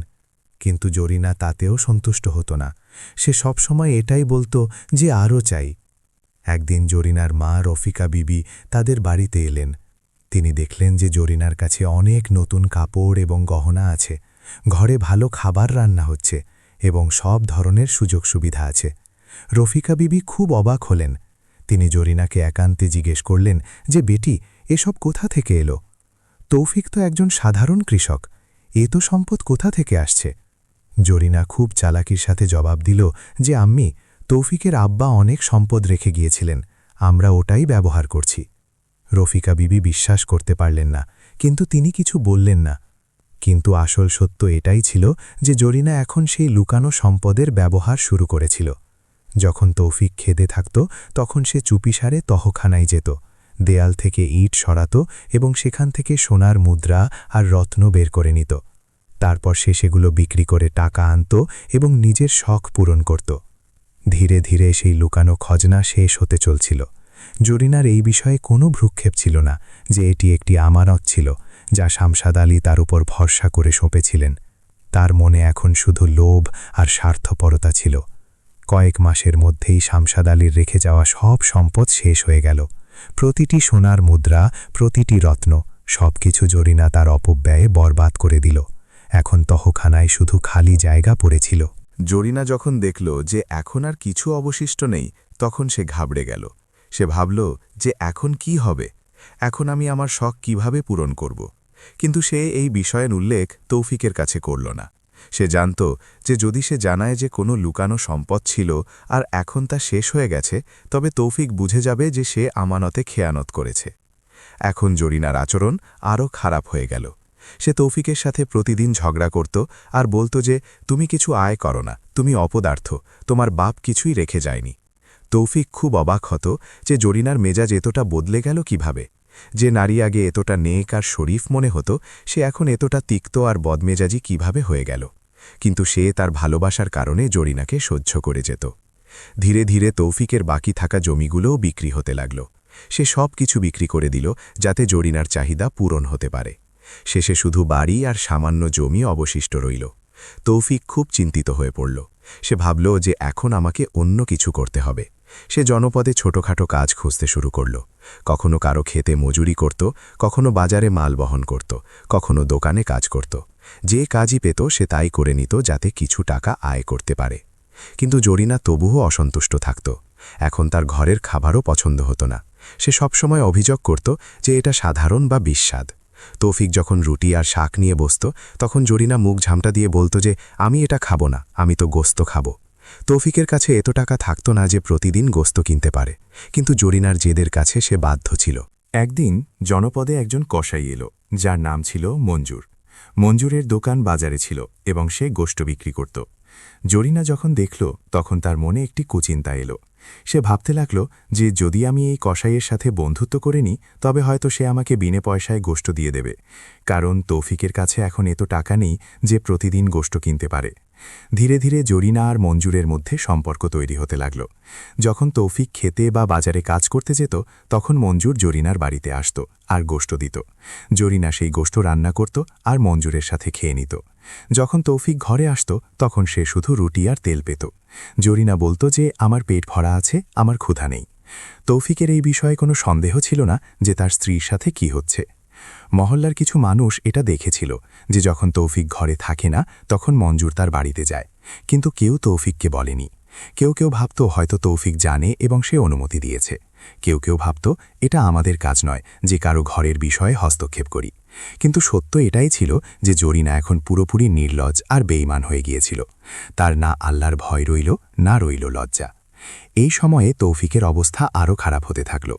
কিন্তু জরিনা তাতেও সন্তুষ্ট হতো না। সে সবসময় এটাই বলতো যে আরও চাই। একদিন জরিনার মা রফিকা বিবি তাদের বাড়িতে এলেন। তিনি দেখলেন যে জরিনার কাছে অনেক নতুন কাপড় এবং গহনা আছে, ঘরে ভালো খাবার রান্না হচ্ছে এবং সব ধরনের সুযোগ সুবিধা আছে। রফিকা বিবি খুব অবাক হলেন। তিনি জরিনাকে একান্তে জিজ্ঞেস করলেন যে বেটি, এসব কোথা থেকে এলো? তৌফিক তো একজন সাধারণ কৃষক, এ তো সম্পদ কোথা থেকে আসছে? জরিনা খুব চালাকির সাথে জবাব দিল যে আম্মি, তৌফিকের আব্বা অনেক সম্পদ রেখে গিয়েছিলেন, আমরা ওটাই ব্যবহার করছি। রফিকা বিবি বিশ্বাস করতে পারলেন না, কিন্তু তিনি কিছু বললেন না। কিন্তু আসল সত্য এটাই ছিল যে জরিনা এখন সেই লুকানো সম্পদের ব্যবহার শুরু করেছিল। যখন তৌফিক খেদে থাকত তখন সে চুপিসারে তহখানায় যেত, দেয়াল থেকে ইট সরাত এবং সেখান থেকে সোনার মুদ্রা আর রত্ন বের করে নিত। তারপর সে সেগুলো বিক্রি করে টাকা আনত এবং নিজের শখ পূরণ করত। ধীরে ধীরে সেই লুকানো খজনা শেষ হতে চলছিল। জরিনার এই বিষয়ে কোনো ভ্রুক্ষেপ ছিল না যে এটি একটি আমানত ছিল, যা শামসাদ আলী তার উপর ভরসা করে সঁপেছিলেন। তার মনে এখন শুধু লোভ আর স্বার্থপরতা ছিল। কয়েক মাসের মধ্যেই শামসাদ আলীর রেখে যাওয়া সব সম্পদ শেষ হয়ে গেল। প্রতিটি সোনার মুদ্রা, প্রতিটি রত্ন, সবকিছু জরিনা তার অপব্যয়ে বরবাদ করে দিল। এখন তহখানায় শুধু খালি জায়গা পড়েছিল। জরিনা যখন দেখল যে এখন আর কিছু অবশিষ্ট নেই, তখন সে ঘাবড়ে গেল। সে ভাবল যে এখন কি হবে, এখন আমি আমার শখ কিভাবে পূরণ করব। কিন্তু সে এই বিষয়ের উল্লেখ তৌফিকের কাছে করল না। সে জানত যে যদি সে জানায় যে কোনো লুকানো সম্পদ ছিল আর এখন তা শেষ হয়ে গেছে, তবে তৌফিক বুঝে যাবে যে সে আমানতে খেয়ানত করেছে। এখন জরিনার আচরণ আরও খারাপ হয়ে গেল। সে তৌফিকের সাথে প্রতিদিন ঝগড়া করত আর বলতো যে তুমি কিছু আয় করো না, তুমি অপদার্থ, তোমার বাপ কিছুই রেখে যায়নি। তৌফিক খুব অবাক হতো যে জরিনার মেজাজ এতটা বদলে গেল কিভাবে। যে নারী আগে এতটা নেক আর শরীফ মনে হতো, সে এখন এতটা তিক্ত আর বদমেজাজি কিভাবে হয়ে গেল। কিন্তু সে তার ভালোবাসার কারণে জরিনাকে সহ্য করে যেত। ধীরে ধীরে তৌফিকের বাকি থাকা জমিগুলোও বিক্রি হতে লাগল। সে সব কিছু বিক্রি করে দিল যাতে জরিনার চাহিদা পূরণ হতে পারে। শেষে শুধু বাড়ি আর সামান্য জমি অবশিষ্ট রইল। তৌফিক খুব চিন্তিত হয়ে পড়ল। সে ভাবল যে এখন আমাকে অন্য কিছু করতে হবে। সে জনপদে ছোটখাটো কাজ খুঁজতে শুরু করল। কখনো কারো খেতে মজুরি করত, কখনো বাজারে মাল বহন করত, কখনো দোকানে কাজ করত। যে কাজই পেত সে তাই করে নিত যাতে কিছু টাকা আয় করতে পারে। কিন্তু জরিনা তবুও অসন্তুষ্ট থাকত। এখন তার ঘরের খাবারও পছন্দ হতো না। সে সবসময় অভিযোগ করত যে এটা সাধারণ বা বিস্বাদ। তৌফিক যখন রুটি আর শাক নিয়ে বসত, তখন জরিনা মুখ ঝামটা দিয়ে বলতো যে আমি এটা খাবো না, আমি তো গোস্ত খাবো। তৌফিকের কাছে এত টাকা থাকত না যে প্রতিদিন গোস্ত কিনতে পারে, কিন্তু জরিনার জেদের কাছে সে বাধ্য ছিল। একদিন জনপদে একজন কসাই এলো, যার নাম ছিল মঞ্জুর। মঞ্জুরের দোকান বাজারে ছিল এবং সে গোস্ত বিক্রি করত। জরিনা যখন দেখল, তখন তার মনে একটি কুচিন্তা এলো। সে ভাবতে লাগল যে যদি আমি এই কসাইয়ের সাথে বন্ধুত্ব করে নিই, তবে হয়তো সে আমাকে বিনে পয়সায় গোস্ত দিয়ে দেবে, কারণ তৌফিকের কাছে এখন এত টাকা নেই যে প্রতিদিন গোস্ত কিনতে পারে। ধীরে ধীরে জরিনা আর মঞ্জুরের মধ্যে সম্পর্ক তৈরি হতে লাগল। যখন তৌফিক খেতে বা বাজারে কাজ করতে যেত, তখন মঞ্জুর জরিনার বাড়িতে আসত আর গোস্ত দিত। জরিনা সেই গোস্ত রান্না করত আর মঞ্জুরের সাথে খেয়ে নিত। যখন তৌফিক ঘরে আসত, তখন সে শুধু রুটি আর তেল পেত। জরিনা বলতো যে আমার পেট ভরা আছে, আমার ক্ষুধা নেই। তৌফিকের এই বিষয়ে কোনো সন্দেহ ছিল না যে তার স্ত্রীর সাথে কি হচ্ছে। মহল্লার কিছু মানুষ এটা দেখেছিল যে যখন তৌফিক ঘরে থাকে না, তখন মঞ্জুর তার বাড়িতে যায়, কিন্তু কেউ তৌফিককে বলেনি। কেউ কেউ ভাবত হয়তো তৌফিক জানে এবং সে অনুমতি দিয়েছে। কেউ কেউ ভাবত এটা আমাদের কাজ নয় যে কারো ঘরের বিষয়ে হস্তক্ষেপ করি। কিন্তু সত্য এটাই ছিল যে জরিনা এখন পুরোপুরি নির্লজ্জ আর বেঈমান হয়ে গিয়েছিল। তার না আল্লাহর ভয় রইল, না রইল লজ্জা। এই সময়ে তৌফিকের অবস্থা আরও খারাপ হতে থাকল।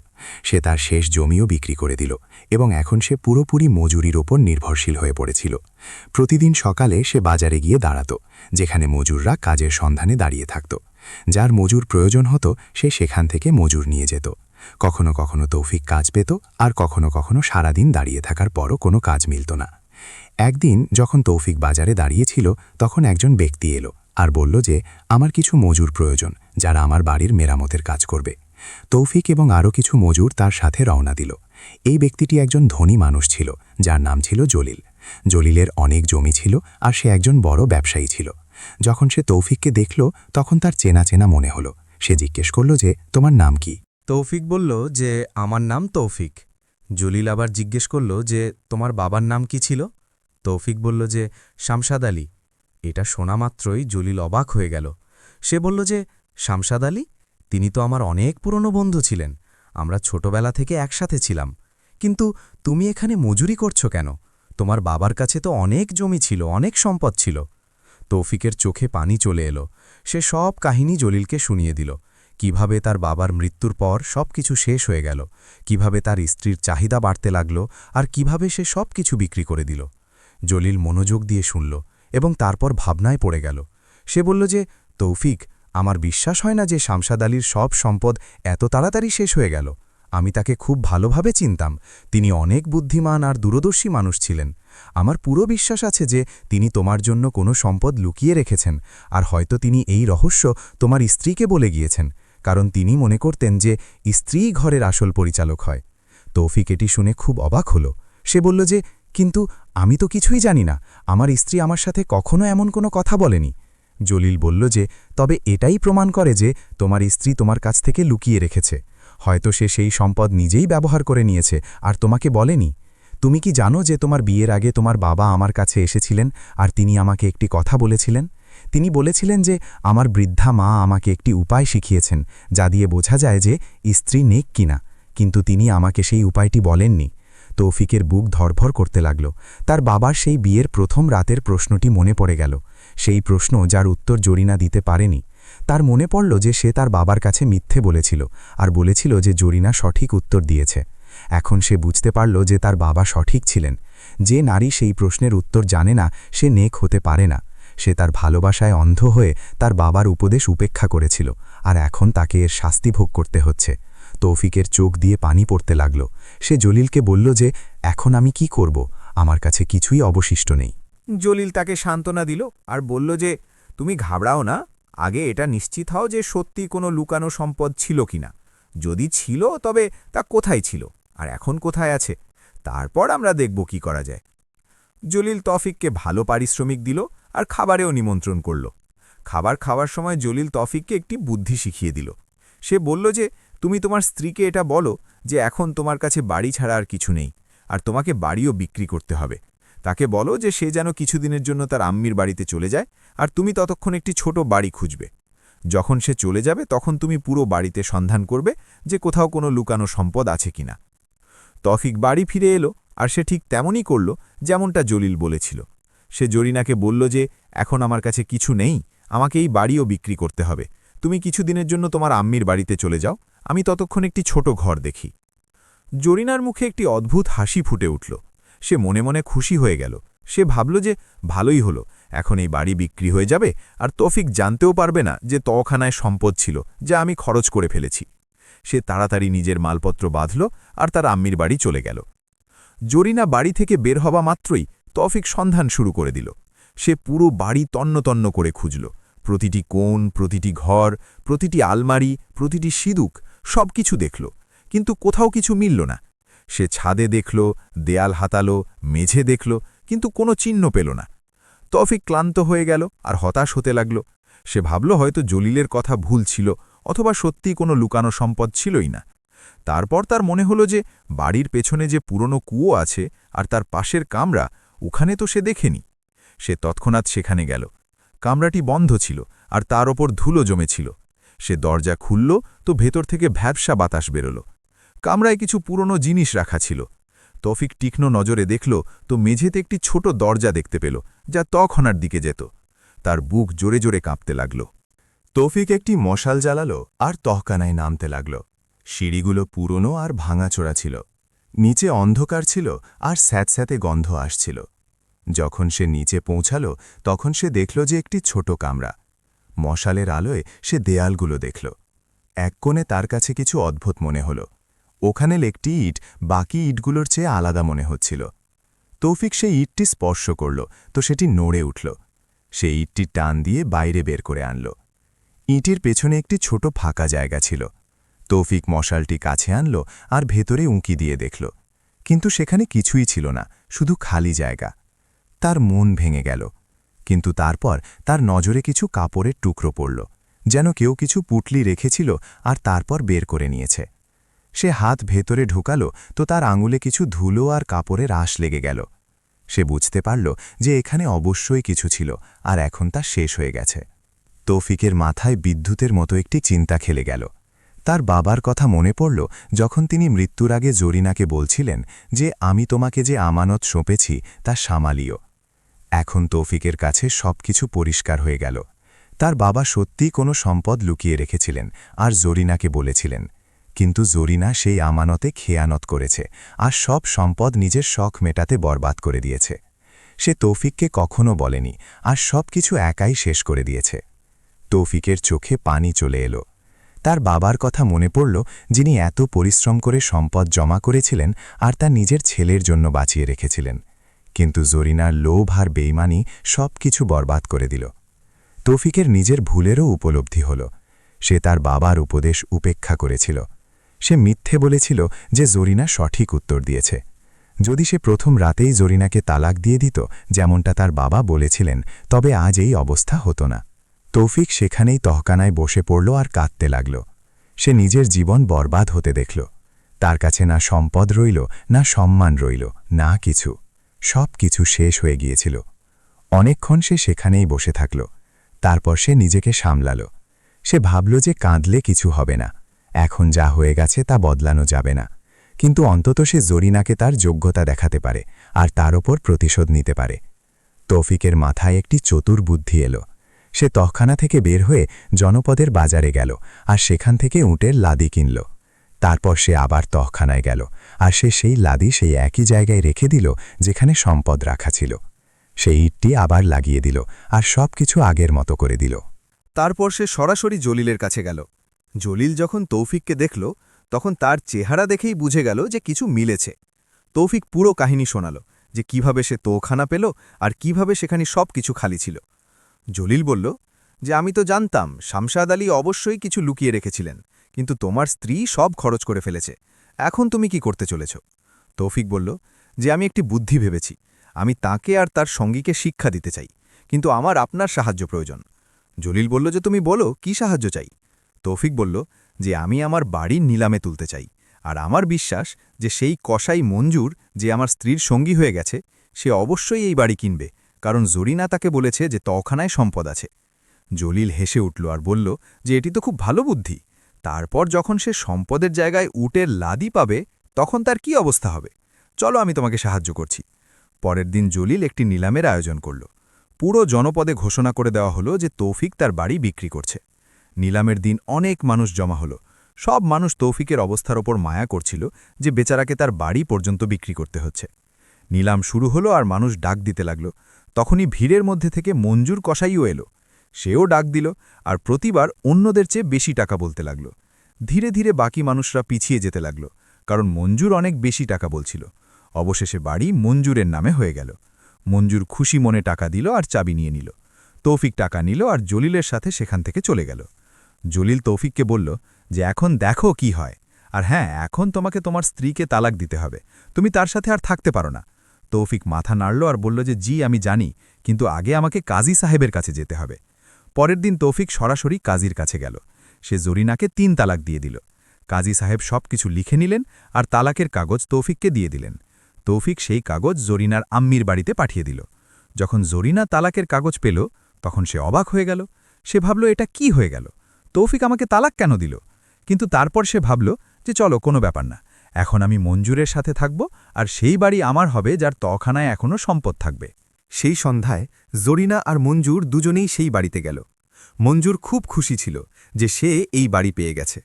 সে তার শেষ জমিও বিক্রি করে দিল এবং এখন সে পুরোপুরি মজুরির ওপর নির্ভরশীল হয়ে পড়েছিল। প্রতিদিন সকালে সে বাজারে গিয়ে দাঁড়াত, যেখানে মজুররা কাজের সন্ধানে দাঁড়িয়ে থাকত। যার মজুর প্রয়োজন হতো সে সেখান থেকে মজুর নিয়ে যেত। কখনো কখনো তৌফিক কাজ পেত আর কখনো কখনো সারাদিন দাঁড়িয়ে থাকার পরও কোনো কাজ মিলত না। একদিন যখন তৌফিক বাজারে দাঁড়িয়েছিল, তখন একজন ব্যক্তি এলো আর বলল যে আমার কিছু মজুর প্রয়োজন, যারা আমার বাড়ির মেরামতের কাজ করবে। তৌফিক এবং আরও কিছু মজুর তার সাথে রওনা দিল। এই ব্যক্তিটি একজন ধনী মানুষ ছিল, যার নাম ছিল জলিল। জলিলের অনেক জমি ছিল আর সে একজন বড় ব্যবসায়ী ছিল। যখন সে তৌফিককে দেখল, তখন তার চেনা চেনা মনে হলো। সে জিজ্ঞেস করল যে তোমার নাম কি? তৌফিক বলল যে আমার নাম তৌফিক। জলিল আবার জিজ্ঞেস করল যে তোমার বাবার নাম কি ছিল? তৌফিক বলল যে শামসাদ আলী। এটা শোনা মাত্রই জলিল অবাক হয়ে গেল। সে বলল যে শামসাদ আলী, তিনি তো আমার অনেক পুরনো বন্ধু ছিলেন, আমরা ছোটবেলা থেকে একসাথে ছিলাম। কিন্তু তুমি এখানে মজুরি করছো কেন? তোমার বাবার কাছে তো অনেক জমি ছিল, অনেক সম্পদ ছিল। তৌফিকের চোখে পানি চলে এলো। সে সব কাহিনী জলিলকে শুনিয়ে দিল। কিভাবে তার বাবার মৃত্যুর পর সব কিছু শেষ হয়ে গেল, কিভাবে তার স্ত্রীর চাহিদা বাড়তে লাগল আর কিভাবে সে সব কিছু বিক্রি করে দিল। জলিল মনোযোগ দিয়ে শুনল এবং তারপর ভাবনায় পড়ে গেল। সে বলল যে তৌফিক, আমার বিশ্বাস হয় না যে শামসাদ আলীর সব সম্পদ এত তাড়াতাড়ি শেষ হয়ে গেল। আমি তাকে খুব ভালোভাবে চিনতাম। তিনি অনেক বুদ্ধিমান আর দূরদর্শী মানুষ ছিলেন। আমার পুরো বিশ্বাস আছে যে তিনি তোমার জন্য কোনো সম্পদ লুকিয়ে রেখেছেন, আর হয়তো তিনি এই রহস্য তোমার স্ত্রীকে বলে গিয়েছেন, কারণ তিনি মনে করতেন যে স্ত্রী ঘরের আসল পরিচালক হয়। তৌফিক এটি শুনে খুব অবাক হল। সে বলল যে কিন্তু আমি তো কিছুই জানি না, আমার স্ত্রী আমার সাথে কখনো এমন কোনো কথা বলেনি। জলিল বলল যে, তবে এটাই প্রমাণ করে যে তোমার স্ত্রী তোমার কাছ থেকে লুকিয়ে রেখেছে। হয়তো সে সেই সম্পদ নিজেই ব্যবহার করে নিয়েছে আর তোমাকে বলেনি। তুমি কি জানো যে তোমার বিয়ের আগে তোমার বাবা আমার কাছে এসেছিলেন আর তিনি আমাকে একটি কথা বলেছিলেন? তিনি বলেছিলেন যে আমার বৃদ্ধা মা আমাকে একটি উপায় শিখিয়েছেন যা দিয়ে বোঝা যায় যে স্ত্রী নেক কিনা, কিন্তু তিনি আমাকে সেই উপায়টি বলেননি। তৌফিকের বুক ধরফর করতে লাগল। তার বাবার সেই বিয়ের প্রথম রাতের প্রশ্নটি মনে পড়ে গেল, সেই প্রশ্ন যার উত্তর জরিনা দিতে পারেনি। তার মনে পড়ল যে সে তার বাবার কাছে মিথ্যে বলেছিল আর বলেছিল যে জরিনা সঠিক উত্তর দিয়েছে। এখন সে বুঝতে পারল যে তার বাবা সঠিক ছিলেন। যে নারী সেই প্রশ্নের উত্তর জানে না সে নেক হতে পারে না। সে তার ভালোবাসায় অন্ধ হয়ে তার বাবার উপদেশ উপেক্ষা করেছিল, আর এখন তাকে এর শাস্তি ভোগ করতে হচ্ছে। তৌফিকের চোখ দিয়ে পানি পড়তে লাগল। সে জলিলকে বলল যে, এখন আমি কি করব? আমার কাছে কিছুই অবশিষ্ট নেই। জলিল তাকে সান্ত্বনা দিল আর বলল যে, তুমি ঘাবড়াও না, আগে এটা নিশ্চিত হও যে সত্যি কোনো লুকানো সম্পদ ছিল কিনা। যদি ছিল তবে তা কোথায় ছিল আর এখন কোথায় আছে, তারপর আমরা দেখব কি করা যায়। জলিল তৌফিককে ভালো পারিশ্রমিক দিল আর খাবারেও নিমন্ত্রণ করল। খাবার খাওয়ার সময় জলিল তৌফিককে একটি বুদ্ধি শিখিয়ে দিল। সে বলল যে, তুমি তোমার স্ত্রীকে এটা বলো যে এখন তোমার কাছে বাড়ি ছাড়া আর কিছু নেই, আর তোমাকে বাড়িও বিক্রি করতে হবে। তাকে বলো যে সে যেন কিছুদিনের জন্য তার আম্মির বাড়িতে চলে যায়, আর তুমি ততক্ষণ একটি ছোট বাড়ি খুঁজবে। যখন সে চলে যাবে তখন তুমি পুরো বাড়িতে সন্ধান করবে যে কোথাও কোনো লুকানো সম্পদ আছে কিনা। তৌফিক বাড়ি ফিরে এলো আর সে ঠিক তেমনই করল যেমনটা জলিল বলেছিল। সে জরিনাকে বলল যে, এখন আমার কাছে কিছু নেই, আমাকে এই বাড়িও বিক্রি করতে হবে। তুমি কিছুদিনের জন্য তোমার আম্মির বাড়িতে চলে যাও, আমি ততক্ষণ একটি ছোট ঘর দেখি। জরিনার মুখে একটি অদ্ভুত হাসি ফুটে উঠল। সে মনে মনে খুশি হয়ে গেল। সে ভাবল যে ভালোই হলো, এখন এই বাড়ি বিক্রি হয়ে যাবে আর তৌফিক জানতেও পারবে না যে তওখানায় সম্পদ ছিল যা আমি খরচ করে ফেলেছি। সে তাড়াতাড়ি নিজের মালপত্র বাঁধল আর তার আম্মির বাড়ি চলে গেল। জরিনা বাড়ি থেকে বের হওয়া মাত্রই তৌফিক সন্ধান শুরু করে দিল। সে পুরো বাড়ি তন্ন করে খুঁজল। প্রতিটি কোণ, প্রতিটি ঘর, প্রতিটি আলমারি, প্রতিটি সিঁদুক সবকিছু দেখল, কিন্তু কোথাও কিছু মিলল না। সে ছাদে দেখল, দেয়াল হাতালো, মেঝে দেখল, কিন্তু কোনো চিহ্ন পেল না। তৌফিক ক্লান্ত হয়ে গেল আর হতাশ হতে লাগল। সে ভাবল হয়তো জলিলের কথা ভুল ছিল, অথবা সত্যি কোনো লুকানো সম্পদ ছিলই না। তারপর তার মনে হলো যে বাড়ির পেছনে যে পুরনো কুয়ো আছে আর তার পাশের কামরা, ওখানে তো সে দেখেনি। সে তৎক্ষণাৎ সেখানে গেল। কামরাটি বন্ধ ছিল আর তার ওপর ধুলো জমেছিল। সে দরজা খুলল তো ভেতর থেকে ভ্যাবসা বাতাস বেরোল। কামরায় কিছু পুরনো জিনিস রাখা ছিল। তৌফিক তীক্ষ্ণ নজরে দেখল তো মেঝেতে একটি ছোট দরজা দেখতে পেল, যা তখনার দিকে যেত। তার বুক জোরে জোরে কাঁপতে লাগল। তৌফিক একটি মশাল জ্বালালো আর তহখানায় নামতে লাগল। সিঁড়িগুলো পুরনো আর ভাঙাচোরা ছিল। নিচে অন্ধকার ছিল আর স্যাঁতস্যাঁতে গন্ধ আসছিল। যখন সে নিচে পৌঁছাল তখন সে দেখল যে একটি ছোট কামরা। মশালের আলোয় সে দেয়ালগুলো দেখল। এক কোণে তার কাছে কিছু অদ্ভুত মনে হল। ওখানে একটি ইট বাকি ইটগুলোর চেয়ে আলাদা মনে হচ্ছিল। তৌফিক সেই ইটটি স্পর্শ করল তো সেটি নড়ে উঠল। সে ইটটি টান দিয়ে বাইরে বের করে আনল। ইটের পেছনে একটি ছোট ফাঁকা জায়গা ছিল। তৌফিক মশালটি কাছে আনল আর ভেতরে উঁকি দিয়ে দেখল, কিন্তু সেখানে কিছুই ছিল না, শুধু খালি জায়গা। তার মন ভেঙে গেল। কিন্তু তারপর তার নজরে কিছু কাপড়ের টুকরো পড়ল, যেন কেউ কিছু পুটলি রেখেছিল আর তারপর বের করে নিয়েছে। সে হাত ভেতরে ঢুকালো তো তার আঙুলে কিছু ধুলো আর কাপড়ের আঁশ লেগে গেল। সে বুঝতে পারল যে এখানে অবশ্যই কিছু ছিল আর এখন তা শেষ হয়ে গেছে। তৌফিকের মাথায় বিদ্যুতের মতো একটি চিন্তা খেলে গেল। তার বাবার কথা মনে পড়ল যখন তিনি মৃত্যুর আগে জরিনাকে বলছিলেন যে আমি তোমাকে যে আমানত সঁপেছি তা সামালিও। এখন তৌফিকের কাছে সবকিছু পরিষ্কার হয়ে গেল। তার বাবা সত্যিই কোনো সম্পদ লুকিয়ে রেখেছিলেন আর জরিনাকে বলেছিলেন, কিন্তু জরিনা সেই আমানতে খেয়ানত করেছে আর সব সম্পদ নিজের শখ মেটাতে বরবাদ করে দিয়েছে। সে তৌফিককে কখনো বলেনি আর সব কিছু একাই শেষ করে দিয়েছে। তৌফিকের চোখে পানি চলে এলো। তার বাবার কথা মনে পড়ল, যিনি এত পরিশ্রম করে সম্পদ জমা করেছিলেন আর তা নিজের ছেলের জন্য বাঁচিয়ে রেখেছিলেন, কিন্তু জরিনার লোভ আর বেইমানি সব কিছু বরবাদ করে দিল। তৌফিকের নিজের ভুলেরও উপলব্ধি হল। সে তার বাবার উপদেশ উপেক্ষা করেছিল। সে মিথ্যে বলেছিল যে জরিনা সঠিক উত্তর দিয়েছে। যদি সে প্রথম রাতেই জরিনাকে তালাক দিয়ে দিত যেমনটা তার বাবা বলেছিলেন, তবে আজ এই অবস্থা হতো না। তৌফিক সেখানেই তহখানায় বসে পড়ল আর কাঁদতে লাগল। সে নিজের জীবন বরবাদ হতে দেখল। তার কাছে না সম্পদ রইল, না সম্মান রইল, না কিছু। সব কিছু শেষ হয়ে গিয়েছিল। অনেকক্ষণ সে সেখানেই বসে থাকল। তারপর সে নিজেকে সামলাল। সে ভাবল যে কাঁদলে কিছু হবে না, এখন যা হয়ে গেছে তা বদলানো যাবে না, কিন্তু অন্তত সে জরিনাকে তার যোগ্যতা দেখাতে পারে আর তার ওপর প্রতিশোধ নিতে পারে। তৌফিকের মাথায় একটি চতুর বুদ্ধি এলো। সে তহখানা থেকে বের হয়ে জনপদের বাজারে গেল আর সেখান থেকে উটের লাদি কিনল। তারপর সে আবার তহখানায় গেল আর সে সেই লাদি সেই একই জায়গায় রেখে দিল যেখানে সম্পদ রাখা ছিল। সেই ইটটি আবার লাগিয়ে দিল আর সব কিছু আগের মতো করে দিল। তারপর সে সরাসরি জলিলের কাছে গেল। জলিল যখন তৌফিককে দেখল, তখন তার চেহারা দেখেই বুঝে গেল যে কিছু মিলেছে। তৌফিক পুরো কাহিনী শোনাল, যে কিভাবে সে তৌখানা পেল আর কিভাবে সেখানে সব কিছু খালি ছিল। জলিল বলল যে আমি তো জানতাম শামশাদ আলী অবশ্যই কিছু লুকিয়ে রেখেছিলেন, কিন্তু তোমার স্ত্রী সব খরচ করে ফেলেছে। এখন তুমি কি করতে চলেছ? তৌফিক বলল যে আমি একটি বুদ্ধি ভেবেছি। আমি তাকে আর তার সঙ্গীকে শিক্ষা দিতে চাই, কিন্তু আমার আপনার সাহায্য প্রয়োজন। জলিল বলল যে তুমি বলো, কি সাহায্য চাই? তৌফিক বলল যে আমি আমার বাড়ি নিলামে তুলতে চাই, আর আমার বিশ্বাস যে সেই কসাই মঞ্জুর, যে আমার স্ত্রীর সঙ্গী হয়ে গেছে, সে অবশ্যই এই বাড়ি কিনবে, কারণ জরিনা তাকে বলেছে যে তওখানায় সম্পদ আছে। জলিল হেসে উঠল আর বলল যে এটি তো খুব ভালো বুদ্ধি। তারপর যখন সে সম্পদের জায়গায় উটের লাদি পাবে, তখন তার কি অবস্থা হবে? চলো, আমি তোমাকে সাহায্য করছি। পরের দিন জলিল একটি নিলামের আয়োজন করল। পুরো জনপদে ঘোষণা করে দেওয়া হলো যে তৌফিক তার বাড়ি বিক্রি করছে। নিলামের দিন অনেক মানুষ জমা হলো। সব মানুষ তৌফিকের অবস্থার ওপর মায়া করছিল যে বেচারাকে তার বাড়ি পর্যন্ত বিক্রি করতে হচ্ছে। নিলাম শুরু হলো আর মানুষ ডাক দিতে লাগল। তখনই ভিড়ের মধ্যে থেকে মঞ্জুর কসাইও এলো। সেও ডাক দিল আর প্রতিবার অন্যদের চেয়ে বেশি টাকা বলতে লাগল। ধীরে ধীরে বাকি মানুষরা পিছিয়ে যেতে লাগল, কারণ মঞ্জুর অনেক বেশি টাকা বলছিল। অবশেষে বাড়ি মঞ্জুরের নামে হয়ে গেল। মঞ্জুর খুশি মনে টাকা দিল আর চাবি নিয়ে নিল। তৌফিক টাকা নিল আর জলিলের সাথে সেখান থেকে চলে গেল। জলিল তৌফিককে বলল যে এখন দেখো কি হয়, আর হ্যাঁ, এখন তোমাকে তোমার স্ত্রীকে তালাক দিতে হবে, তুমি তার সাথে আর থাকতে পারো না। তৌফিক মাথা নাড়ল আর বলল যে জি আমি জানি, কিন্তু আগে আমাকে কাজী সাহেবের কাছে যেতে হবে। পরের দিন তৌফিক সরাসরি কাজীর কাছে গেল। সে জরিনাকে ৩ তালাক দিয়ে দিল। কাজী সাহেব সব কিছু লিখে নিলেন আর তালাকের কাগজ তৌফিককে দিয়ে দিলেন। তৌফিক সেই কাগজ জরিনার আম্মির বাড়িতে পাঠিয়ে দিল। যখন জরিনা তালাকের কাগজ পেল, তখন সে অবাক হয়ে গেল। সে ভাবল এটা কি হয়ে গেল, তৌফিক আমাকে তালাক কেন দিল? কিন্তু তারপর সে ভাবল যে চলো, কোনো ব্যাপার না, এখন আমি মঞ্জুরের সাথে থাকব আর সেই বাড়ি আমার হবে যার তখানায় এখনও সম্পদ থাকবে। সেই সন্ধ্যায় জরিনা আর মঞ্জুর দুজনেই সেই বাড়িতে গেল। মঞ্জুর খুব খুশি ছিল যে সে এই বাড়ি পেয়ে গেছে।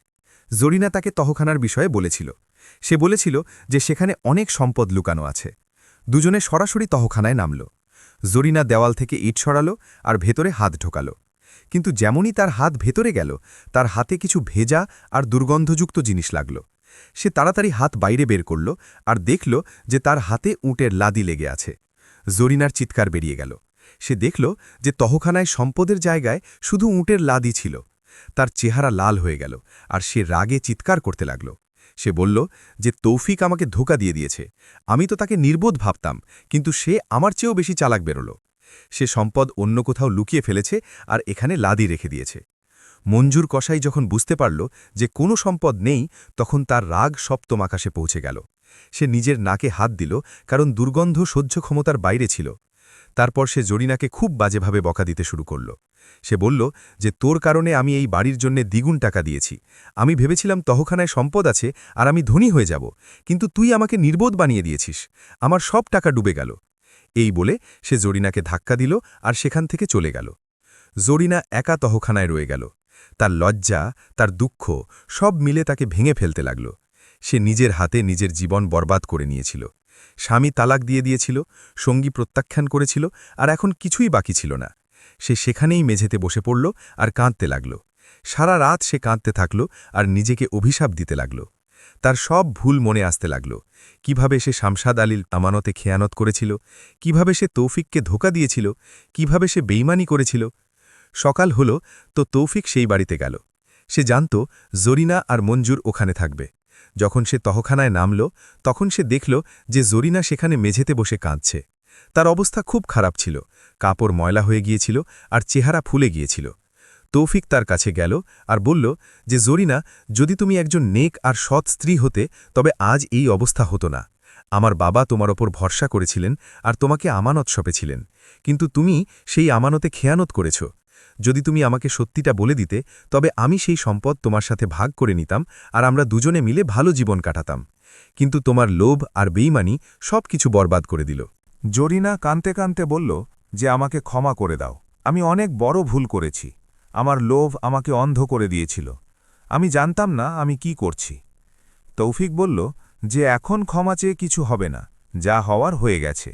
জরিনা তাকে তহখানার বিষয়ে বলেছিল। সে বলেছিল যে সেখানে অনেক সম্পদ লুকানো আছে। দুজনে সরাসরি তহখানায় নামল। জরিনা দেওয়াল থেকে ইট সরালো আর ভেতরে হাত ঢোকালো। কিন্তু যেমনই তার হাত ভেতরে গেল, তার হাতে কিছু ভেজা আর দুর্গন্ধযুক্ত জিনিস লাগল। সে তাড়াতাড়ি হাত বাইরে বের করল আর দেখল যে তার হাতে উটের লাদি লেগে আছে। জরিনার চিৎকার বেরিয়ে গেল। সে দেখল যে তহখানায় সম্পদের জায়গায় শুধু উটের লাদি ছিল। তার চেহারা লাল হয়ে গেল আর সে রাগে চিৎকার করতে লাগল। সে বলল যে তৌফিক আমাকে ধোঁকা দিয়ে দিয়েছে, আমি তো তাকে নির্বোধ ভাবতাম, কিন্তু সে আমার চেয়েও বেশি চালাক বেরোল। সে সম্পদ অন্য কোথাও লুকিয়ে ফেলেছে আর এখানে লাদি রেখে দিয়েছে। মঞ্জুর কসাই যখন বুঝতে পারল যে কোনো সম্পদ নেই, তখন তার রাগ সপ্তম আকাশে পৌঁছে গেল। সে নিজের নাকে হাত দিল, কারণ দুর্গন্ধ সহ্য ক্ষমতার বাইরে ছিল। তারপর সে জরিনাকে খুব বাজেভাবে বকা দিতে শুরু করল। সে বলল যে তোর কারণে আমি এই বাড়ির জন্য দ্বিগুণ টাকা দিয়েছি। আমি ভেবেছিলাম তহখানায় সম্পদ আছে আর আমি ধনী হয়ে যাব, কিন্তু তুই আমাকে নির্বোধ বানিয়ে দিয়েছিস। আমার সব টাকা ডুবে গেল। এই বলে সে জরিনাকে ধাক্কা দিল আর সেখান থেকে চলে গেল। জরিনা একা তহখানায় রয়ে গেল। তার লজ্জা, তার দুঃখ সব মিলে তাকে ভেঙে ফেলতে লাগল। সে নিজের হাতে নিজের জীবন বরবাদ করে নিয়েছিল। স্বামী তালাক দিয়ে দিয়েছিল, সঙ্গী প্রত্যাখ্যান করেছিল, আর এখন কিছুই বাকি ছিল না। সে সেখানেই মেঝেতে বসে পড়ল আর কাঁদতে লাগল। সারা রাত সে কাঁদতে থাকল আর নিজেকে অভিশাপ দিতে লাগল। তার সব ভুল মনে আসতে লাগল। কিভাবে সে শামশাদ আলীর আমানতে খেয়ানত করেছিল, কিভাবে সে তৌফিককে ধোঁকা দিয়েছিল, কিভাবে সে বেইমানি করেছিল। সকাল হল তো তৌফিক সেই বাড়িতে গেল। সে জানত জরিনা আর মঞ্জুর ওখানে থাকবে। যখন সে তহখানায় নামল তখন সে দেখল যে জরিনা সেখানে মেঝেতে বসে কাঁদছে। তার অবস্থা খুব খারাপ ছিল, কাপড় ময়লা হয়ে গিয়েছিল আর চেহারা ফুলে গিয়েছিল। তৌফিক তার কাছে গেল আর বলল যে জরিনা, যদি তুমি একজন নেক আর সৎ স্ত্রী হতে তবে আজ এই অবস্থা হতো না। আমার বাবা তোমার ওপর ভরসা করেছিলেন আর তোমাকে আমানত সঁপেছিলেন, কিন্তু তুমি সেই আমানতে খেয়ানত করেছ। যদি তুমি আমাকে সত্যিটা বলে দিতে তবে আমি সেই সম্পদ তোমার সাথে ভাগ করে নিতাম আর আমরা দুজনে মিলে ভালো জীবন কাটাতাম, কিন্তু তোমার লোভ আর বেইমানি সব কিছু বরবাদ করে দিল। জরিনা কাঁদতে কাঁদতে বলল যে আমাকে ক্ষমা করে দাও, আমি অনেক বড় ভুল করেছি। আমার লোভ আমাকে অন্ধ করে দিয়েছিল, আমি জানতাম না আমি কি করছি। তৌফিক বলল যে এখন ক্ষমা চেয়ে কিছু হবে না, যা হওয়ার হয়ে গেছে।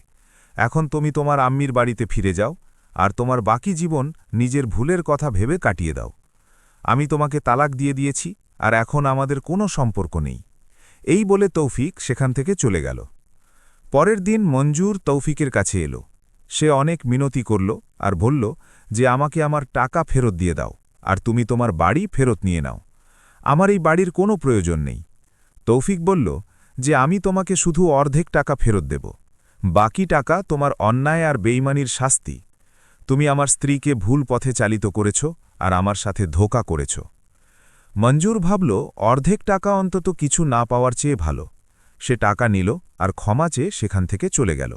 এখন তুমি তোমার আম্মির বাড়িতে ফিরে যাও আর তোমার বাকি জীবন নিজের ভুলের কথা ভেবে কাটিয়ে দাও। আমি তোমাকে তালাক দিয়ে দিয়েছি আর এখন আমাদের কোনো সম্পর্ক নেই। এই বলে তৌফিক সেখান থেকে চলে গেল। পরের দিন মঞ্জুর তৌফিকের কাছে এলো। সে অনেক মিনতি করল আর বলল যে আমাকে আমার টাকা ফেরত দিয়ে দাও আর তুমি তোমার বাড়ি ফেরত নিয়ে নাও, আমার এই বাড়ির কোনো প্রয়োজন নেই। তৌফিক বলল যে আমি তোমাকে শুধু অর্ধেক টাকা ফেরত দেব, বাকি টাকা তোমার অন্যায় আর বেইমানির শাস্তি। তুমি আমার স্ত্রীকে ভুল পথে চালিত করেছ আর আমার সাথে ধোঁকা করেছ। মঞ্জুর ভাবল অর্ধেক টাকা অন্তত কিছু না পাওয়ার চেয়ে ভালো। সে টাকা নিল আর ক্ষমা চেয়ে সেখান থেকে চলে গেল।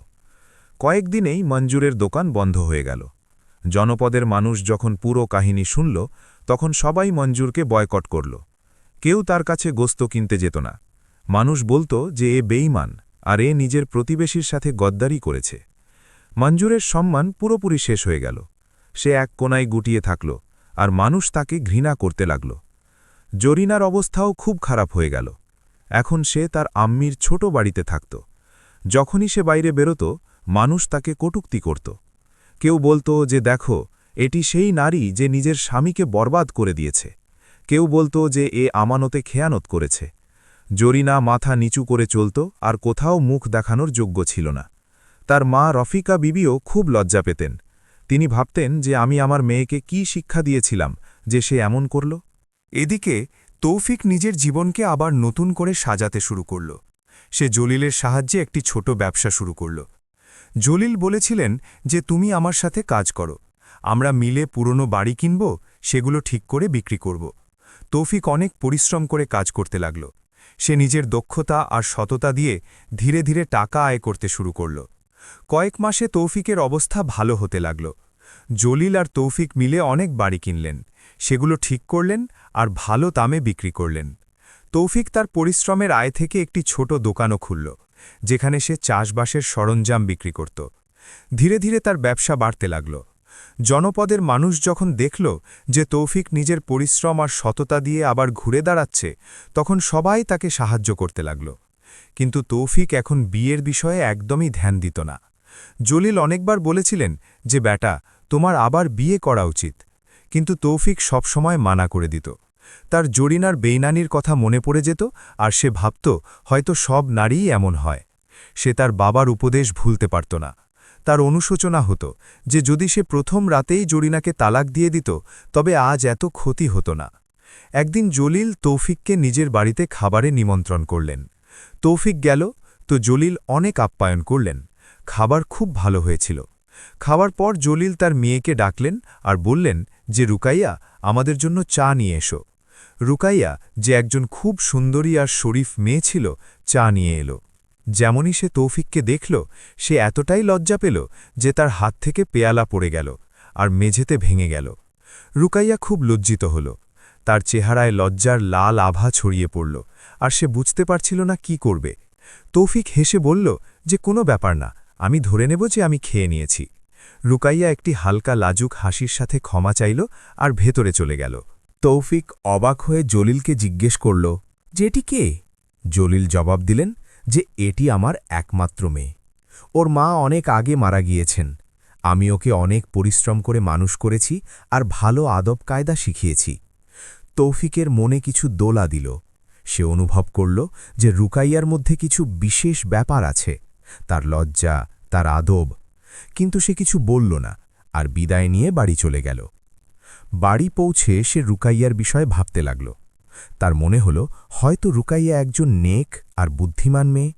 কয়েকদিনেই মঞ্জুরের দোকান বন্ধ হয়ে গেল। জনপদের মানুষ যখন পুরো কাহিনী শুনল তখন সবাই মঞ্জুরকে বয়কট করল। কেউ তার কাছে গোস্ত কিনতে যেত না। মানুষ বলতো যে এ বেঈমান আর এ নিজের প্রতিবেশীর সাথে গদ্দারি করেছে। মঞ্জুরের সম্মান পুরোপুরি শেষ হয়ে গেল। সে এক কোনায় গুটিয়ে থাকল আর মানুষ তাকে ঘৃণা করতে লাগল। জরিনার অবস্থাও খুব খারাপ হয়ে গেল। এখন সে তার আম্মির ছোট বাড়িতে থাকত। যখনই সে বাইরে বেরোত মানুষ তাকে কটূক্তি করত। কেউ বলতো যে দেখো, এটি সেই নারী যে নিজের স্বামীকে বরবাদ করে দিয়েছে। কেউ বলতো যে এ আমানতে খেয়ানত করেছে। জরিনা মাথা নিচু করে চলত আর কোথাও মুখ দেখানোর যোগ্য ছিল না। তার মা রফিকা বিবিও খুব লজ্জা পেতেন। তিনি ভাবতেন যে আমি আমার মেয়েকে কি শিক্ষা দিয়েছিলাম যে সে এমন করল। এদিকে তৌফিক নিজের জীবনকে আবার নতুন করে সাজাতে শুরু করল। সে জলিলের সাহায্যে একটি ছোট ব্যবসা শুরু করল। জলিল বলেছিলেন যে তুমি আমার সাথে কাজ করো, আমরা মিলে পুরনো বাড়ি কিনব, সেগুলো ঠিক করে বিক্রি করব। তৌফিক অনেক পরিশ্রম করে কাজ করতে লাগল। সে নিজের দক্ষতা আর সততা দিয়ে ধীরে ধীরে টাকা আয় করতে শুরু করল। কয়েক মাসে তৌফিকের অবস্থা ভালো হতে লাগল। জলিল আর তৌফিক মিলে অনেক বাড়ি কিনলেন, সেগুলো ঠিক করলেন আর ভালো দামে বিক্রি করলেন। তৌফিক তার পরিশ্রমের আয় থেকে একটি ছোট দোকানও খুলল, যেখানে সে চাষবাসের সরঞ্জাম বিক্রি করত। ধীরে ধীরে তার ব্যবসা বাড়তে লাগল। জনপদের মানুষ যখন দেখল যে তৌফিক নিজের পরিশ্রম আর সততা দিয়ে আবার ঘুরে দাঁড়াচ্ছে, তখন সবাই তাকে সাহায্য করতে লাগল। কিন্তু তৌফিক এখন বিয়ের বিষয়ে একদমই ধ্যান দিত না। জলিল অনেকবার বলেছিলেন যে বেটা, তোমার আবার বিয়ে করা উচিত, কিন্তু তৌফিক সবসময় মানা করে দিত। তার জরিনার বেইনানির কথা মনে পড়ে যেত আর সে ভাবত হয়তো সব নারীই এমন হয়। সে তার বাবার উপদেশ ভুলতে পারত না। তার অনুশোচনা হতো যে যদি সে প্রথম রাতেই জরিনাকে তালাক দিয়ে দিত তবে আজ এত ক্ষতি হতো না। একদিন জলিল তৌফিককে নিজের বাড়িতে খাবারে নিমন্ত্রণ করলেন। তৌফিক গেল তো জলিল অনেক আপ্যায়ন করলেন। খাবার খুব ভালো হয়েছিল। খাওয়ার পর জলিল তার মেয়েকে ডাকলেন আর বললেন যে রুকাইয়া, আমাদের জন্য চা নিয়ে এসো। রুকাইয়া, যে একজন খুব সুন্দরী আর শরীফ মেয়ে ছিল, চা নিয়ে এলো। যেমনই সে তৌফিককে দেখল, সে এতটাই লজ্জা পেল যে তার হাত থেকে পেয়ালা পড়ে গেল আর মেঝেতে ভেঙে গেল। রুকাইয়া খুব লজ্জিত হল। তার চেহারায় লজ্জার লাল আভা ছড়িয়ে পড়ল আর সে বুঝতে পারছিল না কি করবে। তৌফিক হেসে বলল যে কোনো ব্যাপার না, আমি ধরে নেব যে আমি খেয়ে নিয়েছি। রুকাইয়া একটি হালকা লাজুক হাসির সাথে ক্ষমা চাইল আর ভেতরে চলে গেল। তৌফিক অবাক হয়ে জলিলকে জিজ্ঞেস করল যে এটি কে? জলিল জবাব দিলেন যে এটি আমার একমাত্র মেয়ে। ওর মা অনেক আগে মারা গিয়েছেন। আমি ওকে অনেক পরিশ্রম করে মানুষ করেছি আর ভালো আদব কায়দা শিখিয়েছি। তৌফিকের মনে কিছু দোলা দিল। সে অনুভব করল যে রুকাইয়ার মধ্যে কিছু বিশেষ ব্যাপার আছে, তার লজ্জা, তার আদব। কিন্তু সে কিছু বলল না আর বিদায় নিয়ে বাড়ি চলে গেল। বাড়ি পৌঁছে সে রুকাইয়ার বিষয়ে ভাবতে লাগল। তার মনে হল হয়তো রুকাইয়া একজন নেক আর বুদ্ধিমান মেয়ে,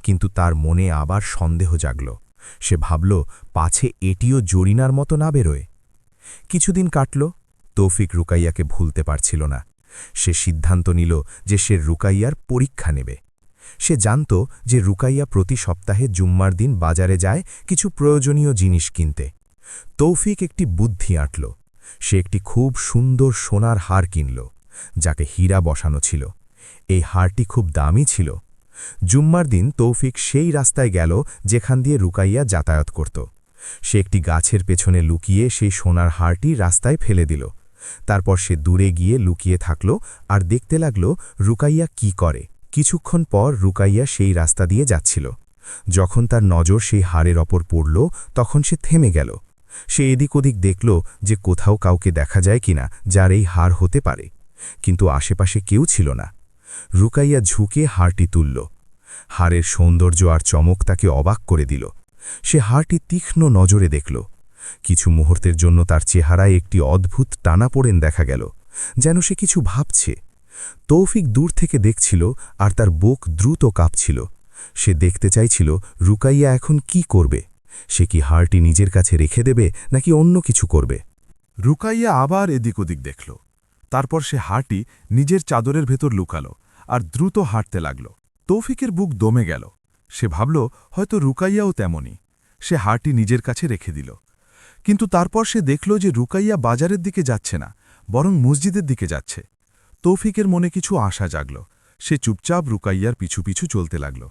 কিন্তু তার মনে আবার সন্দেহ জাগল। সে ভাবল পাছে এটিও জরিনার মতো না বেরোয়। কিছুদিন কাটল, তৌফিক রুকাইয়াকে ভুলতে পারছিল না। সে সিদ্ধান্ত নিল যে সে রুকাইয়ার পরীক্ষা নেবে। সে জানত যে রুকাইয়া প্রতি সপ্তাহে জুম্মার দিন বাজারে যায় কিছু প্রয়োজনীয় জিনিস কিনতে। তৌফিক একটি বুদ্ধি আঁটল। সে একটি খুব সুন্দর সোনার হার কিনল, যাকে হীরা বসানো ছিল। এই হারটি খুব দামি ছিল। জুম্মার দিন তৌফিক সেই রাস্তায় গেল যেখান দিয়ে রুকাইয়া যাতায়াত করত। সে একটি গাছের পেছনে লুকিয়ে সেই সোনার হারটি রাস্তায় ফেলে দিল। তারপর সে দূরে গিয়ে লুকিয়ে থাকল আর দেখতে লাগল রুকাইয়া কি করে। কিছুক্ষণ পর রুকাইয়া সেই রাস্তা দিয়ে যাচ্ছিল। যখন তার নজর সেই হারের ওপর পড়ল, তখন সে থেমে গেল। সে এদিক ওদিক দেখল যে কোথাও কাউকে দেখা যায় কিনা যার এই হার হতে পারে, কিন্তু আশেপাশে কেউ ছিল না। রুকাইয়া ঝুঁকে হারটি তুলল। হারের সৌন্দর্য আর চমক তাকে অবাক করে দিল। সে হারটি তীক্ষ্ণ নজরে দেখল। কিছু মুহূর্তের জন্য তার চেহারায় একটি অদ্ভুত টানাপোড়েন দেখা গেল, যেন সে কিছু ভাবছে। তৌফিক দূর থেকে দেখছিল আর তার বুক দ্রুত কাঁপছিল। সে দেখতে চাইছিল রুকাইয়া এখন কি করবে। সে কি হারটি নিজের কাছে রেখে দেবে নাকি অন্য কিছু করবে। রুকাইয়া আবার এদিক ওদিক দেখল। তারপর সে হারটি নিজের চাদরের ভেতর লুকাল আর দ্রুত হাঁটতে লাগল। তৌফিকের বুক দমে গেল। সে ভাবল হয়তো রুকাইয়াও তেমনই। সে হারটি নিজের কাছে রেখে দিল। কিন্তু তারপর সে দেখল যে রুকাইয়া বাজারের দিকে যাচ্ছে না, বরং মসজিদের দিকে যাচ্ছে। তৌফিকের মনে কিছু আশা জাগল। সে চুপচাপ রুকাইয়ার পিছু পিছু চলতে লাগল।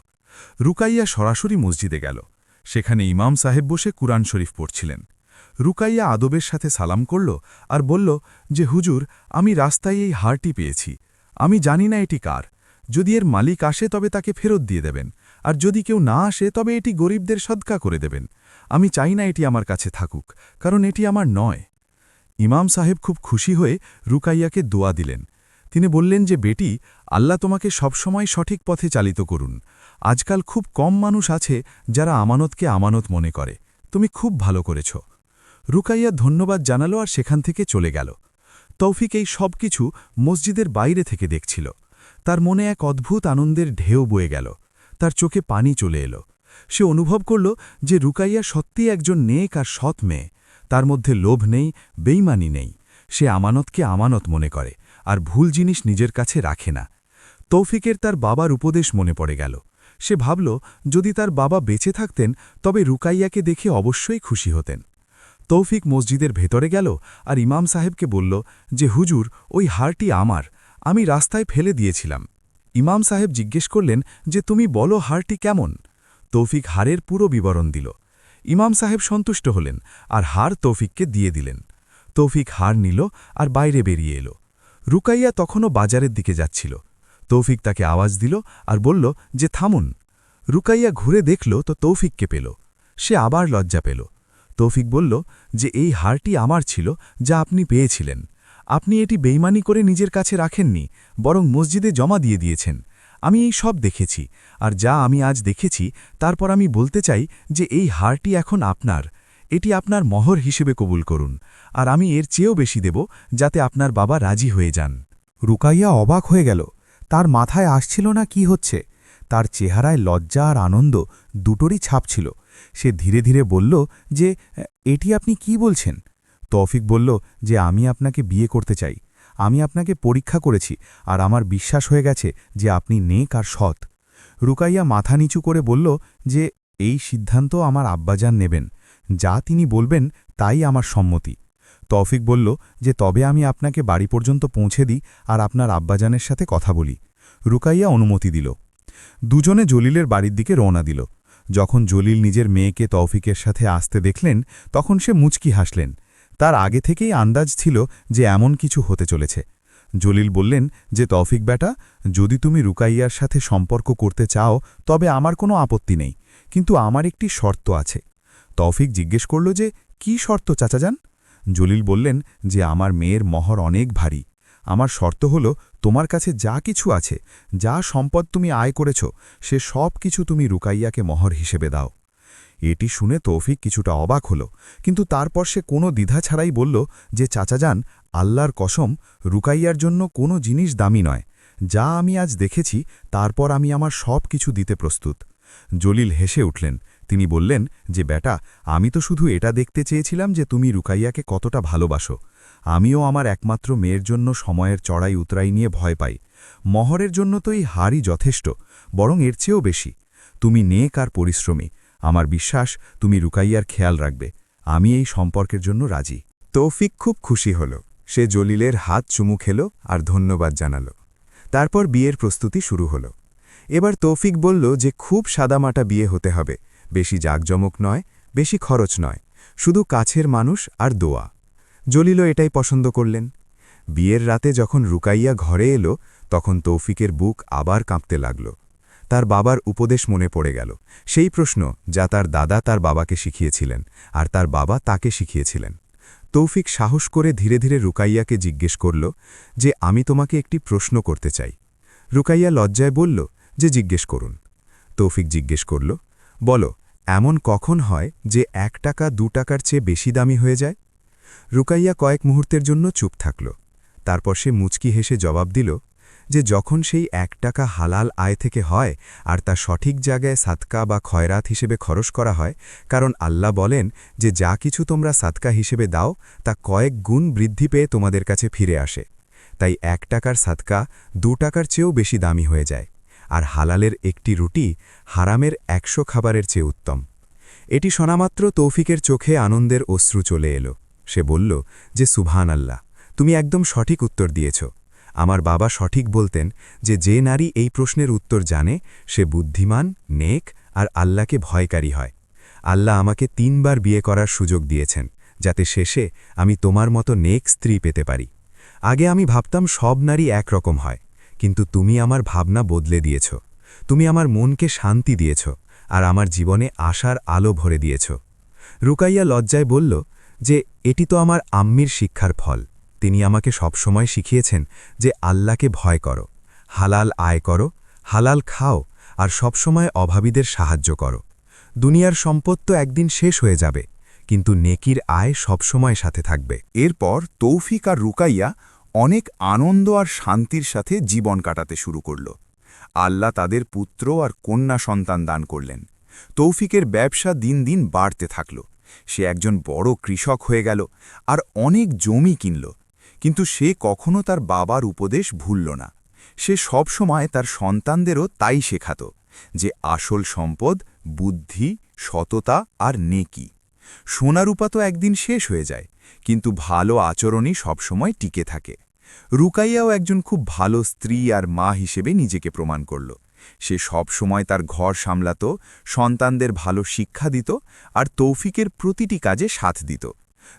রুকাইয়া সরাসরি মসজিদে গেল। সেখানে ইমাম সাহেব বসে কুরআন শরীফ পড়ছিলেন। রুকাইয়া আদবের সাথে সালাম করল আর বলল যে হুজুর, আমি রাস্তায় এই হারটি পেয়েছি। আমি জানি না এটি কার। যদি এর মালিক আসে তবে তাকে ফেরত দিয়ে দেবেন, আর যদি কেউ না আসে তবে এটি গরিবদের সদকা করে দেবেন। আমি চাই না এটি আমার কাছে থাকুক, কারণ এটি আমার নয়। ইমাম সাহেব খুব খুশি হয়ে রুকাইয়াকে দোয়া দিলেন। তিনি বললেন যে বেটি, আল্লাহ তোমাকে সবসময় সঠিক পথে চালিত করুন। আজকাল খুব কম মানুষ আছে যারা আমানতকে আমানত মনে করে। তুমি খুব ভালো করেছ। রুকাইয়া ধন্যবাদ জানালো আর সেখান থেকে চলে গেল। তৌফিক এই সব কিছু মসজিদের বাইরে থেকে দেখছিল। তার মনে এক অদ্ভুত আনন্দের ঢেউ বয়ে গেল। তার চোখে পানি চলে এলো। সে অনুভব করল যে রুকাইয়া সত্যিই একজন নেক আর সৎ মেয়ে। তার মধ্যে লোভ নেই, বেইমানি নেই। সে আমানতকে আমানত মনে করে আর ভুল জিনিস নিজের কাছে রাখে না। তৌফিকের তার বাবার উপদেশ মনে পড়ে গেল। সে ভাবল যদি তার বাবা বেঁচে থাকতেন তবে রুকাইয়াকে দেখে অবশ্যই খুশি হতেন। তৌফিক মসজিদের ভেতরে গেল আর ইমাম সাহেবকে বলল যে হুজুর, ওই হারটি আমার, আমি রাস্তায় ফেলে দিয়েছিলাম। ইমাম সাহেব জিজ্ঞেস করলেন যে তুমি বলো হারটি কেমন। তৌফিক হারের পুরো বিবরণ দিল। ইমাম সাহেব সন্তুষ্ট হলেন আর হার তৌফিককে দিয়ে দিলেন। তৌফিক হার নিল আর বাইরে বেরিয়ে এলো। রুকাইয়া তখনও বাজারের দিকে যাচ্ছিল। তৌফিক তাকে আওয়াজ দিল আর বলল যে থামুন। রুকাইয়া ঘুরে দেখল তো তৌফিককে পেল। সে আবার লজ্জা পেল। তৌফিক বলল যে এই হারটি আমার ছিল, যা আপনি পেয়েছিলেন। আপনি এটি বেইমানি করে নিজের কাছে রাখেননি, বরং মসজিদে জমা দিয়ে দিয়েছেন। আমি এই সব দেখেছি, আর যা আমি আজ দেখেছি তারপর আমি বলতে চাই যে এই হারটি এখন আপনার। এটি আপনার মহর হিসেবে কবুল করুন, আর আমি এর চেয়েও বেশি দেব যাতে আপনার বাবা রাজি হয়ে যান। রুকাইয়া অবাক হয়ে গেল। তার মাথায় আসছিল না কি হচ্ছে। তার চেহারায় লজ্জা আর আনন্দ দুটোরই ছাপ ছিল। সে ধীরে ধীরে বলল যে এটি আপনি কি বলছেন। তৌফিক বলল যে আমি আপনাকে বিয়ে করতে চাই। আমি আপনাকে পরীক্ষা করেছি আর আমার বিশ্বাস হয়ে গেছে যে আপনি নেক আর সৎ। রুকাইয়া মাথা নিচু করে বলল যে এই সিদ্ধান্ত আমার আব্বাজান নেবেন। যা তিনি বলবেন তাই আমার সম্মতি। তৌফিক বলল যে তবে আমি আপনাকে বাড়ি পর্যন্ত পৌঁছে দিই আর আপনার আব্বাজানের সাথে কথা বলি। রুকাইয়া অনুমতি দিল। দুজনে জলিলের বাড়ির দিকে রওনা দিল। যখন জলিল নিজের মেয়েকে তৌফিকের সাথে আসতে দেখলেন তখন সে মুচকি হাসলেন। তার আগে থেকেই আন্দাজ ছিল যে এমন কিছু হতে চলেছে। জলিল বললেন যে তৌফিক বেটা, যদি তুমি রুকাইয়ার সাথে সম্পর্ক করতে চাও তবে আমার কোনো আপত্তি নেই, কিন্তু আমার একটি শর্ত আছে। তৌফিক জিজ্ঞেস করল যে কি শর্ত চাচাজান? জলিল বললেন যে আমার মেয়ের মহর অনেক ভারী। আমার শর্ত হল তোমার কাছে যা কিছু আছে, যা সম্পদ তুমি আয় করেছ, সে সব কিছু তুমি রুকাইয়াকে মহর হিসেবে দাও। এটি শুনে তৌফিক কিছুটা অবাক হল, কিন্তু তারপর সে কোনো দ্বিধা ছাড়াই বলল যে চাচাজান, আল্লাহর কসম, রুকাইয়ার জন্য কোনো জিনিস দামি নয়। যা আমি আজ দেখেছি তারপর আমি আমার সব কিছু দিতে প্রস্তুত। জলিল হেসে উঠলেন। তিনি বললেন যে বেটা, আমি তো শুধু এটা দেখতে চেয়েছিলাম যে তুমি রুকাইয়াকে কতটা ভালোবাসো। আমিও আমার একমাত্র মেয়ের জন্য সময়ের চড়াই উতরাই নিয়ে ভয় পাই। মহরের জন্য তো এই হারই যথেষ্ট, বরং এর চেয়েও বেশি। তুমি নেক আর পরিশ্রমী, আমার বিশ্বাস তুমি রুকাইয়ার খেয়াল রাখবে। আমি এই সম্পর্কের জন্য রাজি। তৌফিক খুব খুশি হল। সে জলিলের হাত চুমু খেল আর ধন্যবাদ জানাল। তারপর বিয়ের প্রস্তুতি শুরু হল। এবার তৌফিক বলল যে খুব সাদামাটা বিয়ে হতে হবে, বেশি জাঁকজমক নয়, বেশি খরচ নয়, শুধু কাছের মানুষ আর দোয়া। জলিলও এটাই পছন্দ করলেন। বিয়ের রাতে যখন রুকাইয়া ঘরে এলো, তখন তৌফিকের বুক আবার কাঁপতে লাগল। তার বাবার উপদেশ মনে পড়ে গেল, সেই প্রশ্ন যা তার দাদা তার বাবাকে শিখিয়েছিলেন আর তার বাবা তাকে শিখিয়েছিলেন। তৌফিক সাহস করে ধীরে ধীরে রুকাইয়াকে জিজ্ঞেস করল যে আমি তোমাকে একটি প্রশ্ন করতে চাই। রুকাইয়া লজ্জায় বলল যে জিজ্ঞেস করুন। তৌফিক জিজ্ঞেস করল, বলো, এমন কখন হয় যে 1 টাকা 2 টাকার চেয়ে বেশি দামি হয়ে যায়? রুকাইয়া কয়েক মুহূর্তের জন্য চুপ থাকল। তারপর সে মুচকি হেসে জবাব দিল যে যখন সেই 1 টাকা হালাল আয় থেকে হয় আর তা সঠিক জায়গায় সাদকা বা খয়রাত হিসেবে খরচ করা হয়, কারণ আল্লাহ বলেন যে যা কিছু তোমরা সাদকা হিসেবে দাও তা কয়েক গুণ বৃদ্ধি পেয়ে তোমাদের কাছে ফিরে আসে। তাই 1 টাকার সাদকা 2 টাকার চেয়েও বেশি দামি হয়ে যায়, আর হালালের একটি রুটি হারামের 100 খাবারের চেয়ে উত্তম। এটি শোনামাত্র তৌফিকের চোখে আনন্দের অশ্রু চলে এলো। সে বলল যে সুবহান আল্লাহ, তুমি একদম সঠিক উত্তর দিয়েছ। আমার বাবা সঠিক বলতেন যে যে নারী এই প্রশ্নের উত্তর জানে সে বুদ্ধিমান, নেক আর আল্লাহকে ভয়কারী হয়। আল্লাহ আমাকে 3 বার বিয়ে করার সুযোগ দিয়েছেন, যাতে শেষে আমি তোমার মতো নেক স্ত্রী পেতে পারি। আগে আমি ভাবতাম সব নারী একরকম হয়, কিন্তু তুমি আমার ভাবনা বদলে দিয়েছ। তুমি আমার মনকে শান্তি দিয়েছ আর আমার জীবনে আশার আলো ভরে দিয়েছ। রুকাইয়া লজ্জায় বলল যে এটি তো আমার আম্মির শিক্ষার ফল। তিনি আমাকে সবসময় শিখিয়েছেন যে আল্লাহকে ভয় করো, হালাল আয় করো, হালাল খাও আর সবসময় অভাবীদের সাহায্য করো। দুনিয়ার সম্পদ তো একদিন শেষ হয়ে যাবে, কিন্তু নেকির আয় সবসময় সাথে থাকবে। এরপর তৌফিক আর রুকাইয়া অনেক আনন্দ আর শান্তির সাথে জীবন কাটাতে শুরু করল। আল্লাহ তাদের পুত্র আর কন্যা সন্তান দান করলেন। তৌফিকের ব্যবসা দিন দিন বাড়তে থাকল। সে একজন বড় কৃষক হয়ে গেল আর অনেক জমি কিনল। কিন্তু সে কখনো তার বাবার উপদেশ ভুলল না। সে সব সময় তার সন্তানদেরও তাই শেখাত যে আসল সম্পদ বুদ্ধি, সততা আর নেকি। সোনারূপা তো একদিন শেষ হয়ে যায়, কিন্তু ভালো আচরণই সবসময় টিকে থাকে। রুকাইয়াও একজন খুব ভালো স্ত্রী আর মা হিসেবে নিজেকে প্রমাণ করল। সে সব সময় তার ঘর সামলাত, সন্তানদের ভালো শিক্ষা দিত আর তৌফিকের প্রতিটি কাজে সাথ দিত।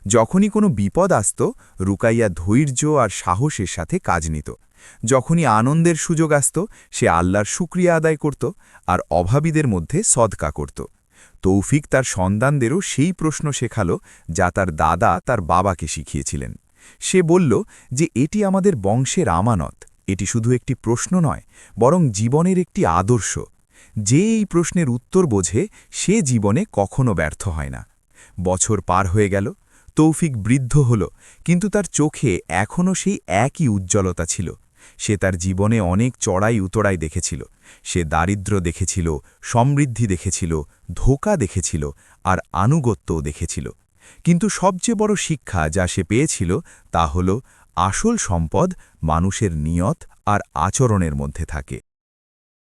যখনই কোনো বিপদ আসত, রুকাইয়া ধৈর্য আর সাহসের সাথে কাজ নিত। যখনই আনন্দের সুযোগ আসত, সে আল্লাহর শুকরিয়া আদায় করত আর অভাবীদের মধ্যে সদকা করত। তৌফিক তার সন্তানদেরও সেই প্রশ্ন শেখাল যা তার দাদা তার বাবাকে শিখিয়েছিলেন। সে বলল যে এটি আমাদের বংশের আমানত। এটি শুধু একটি প্রশ্ন নয়, বরং জীবনের একটি আদর্শ। যে এই প্রশ্নের উত্তর বোঝে সে জীবনে কখনো ব্যর্থ হয় না। বছর পার হয়ে গেল, তৌফিক বৃদ্ধ হল, কিন্তু তার চোখে এখনও সেই একই উজ্জ্বলতা ছিল। সে তার জীবনে অনেক চড়াই উতরাই দেখেছিল। সে দারিদ্র্য দেখেছিল, সমৃদ্ধি দেখেছিল, ধোঁকা দেখেছিল আর আনুগত্যও দেখেছিল। কিন্তু সবচেয়ে বড় শিক্ষা যা সে পেয়েছিল তা হল আসল সম্পদ মানুষের নিয়ত আর আচরণের মধ্যে থাকে।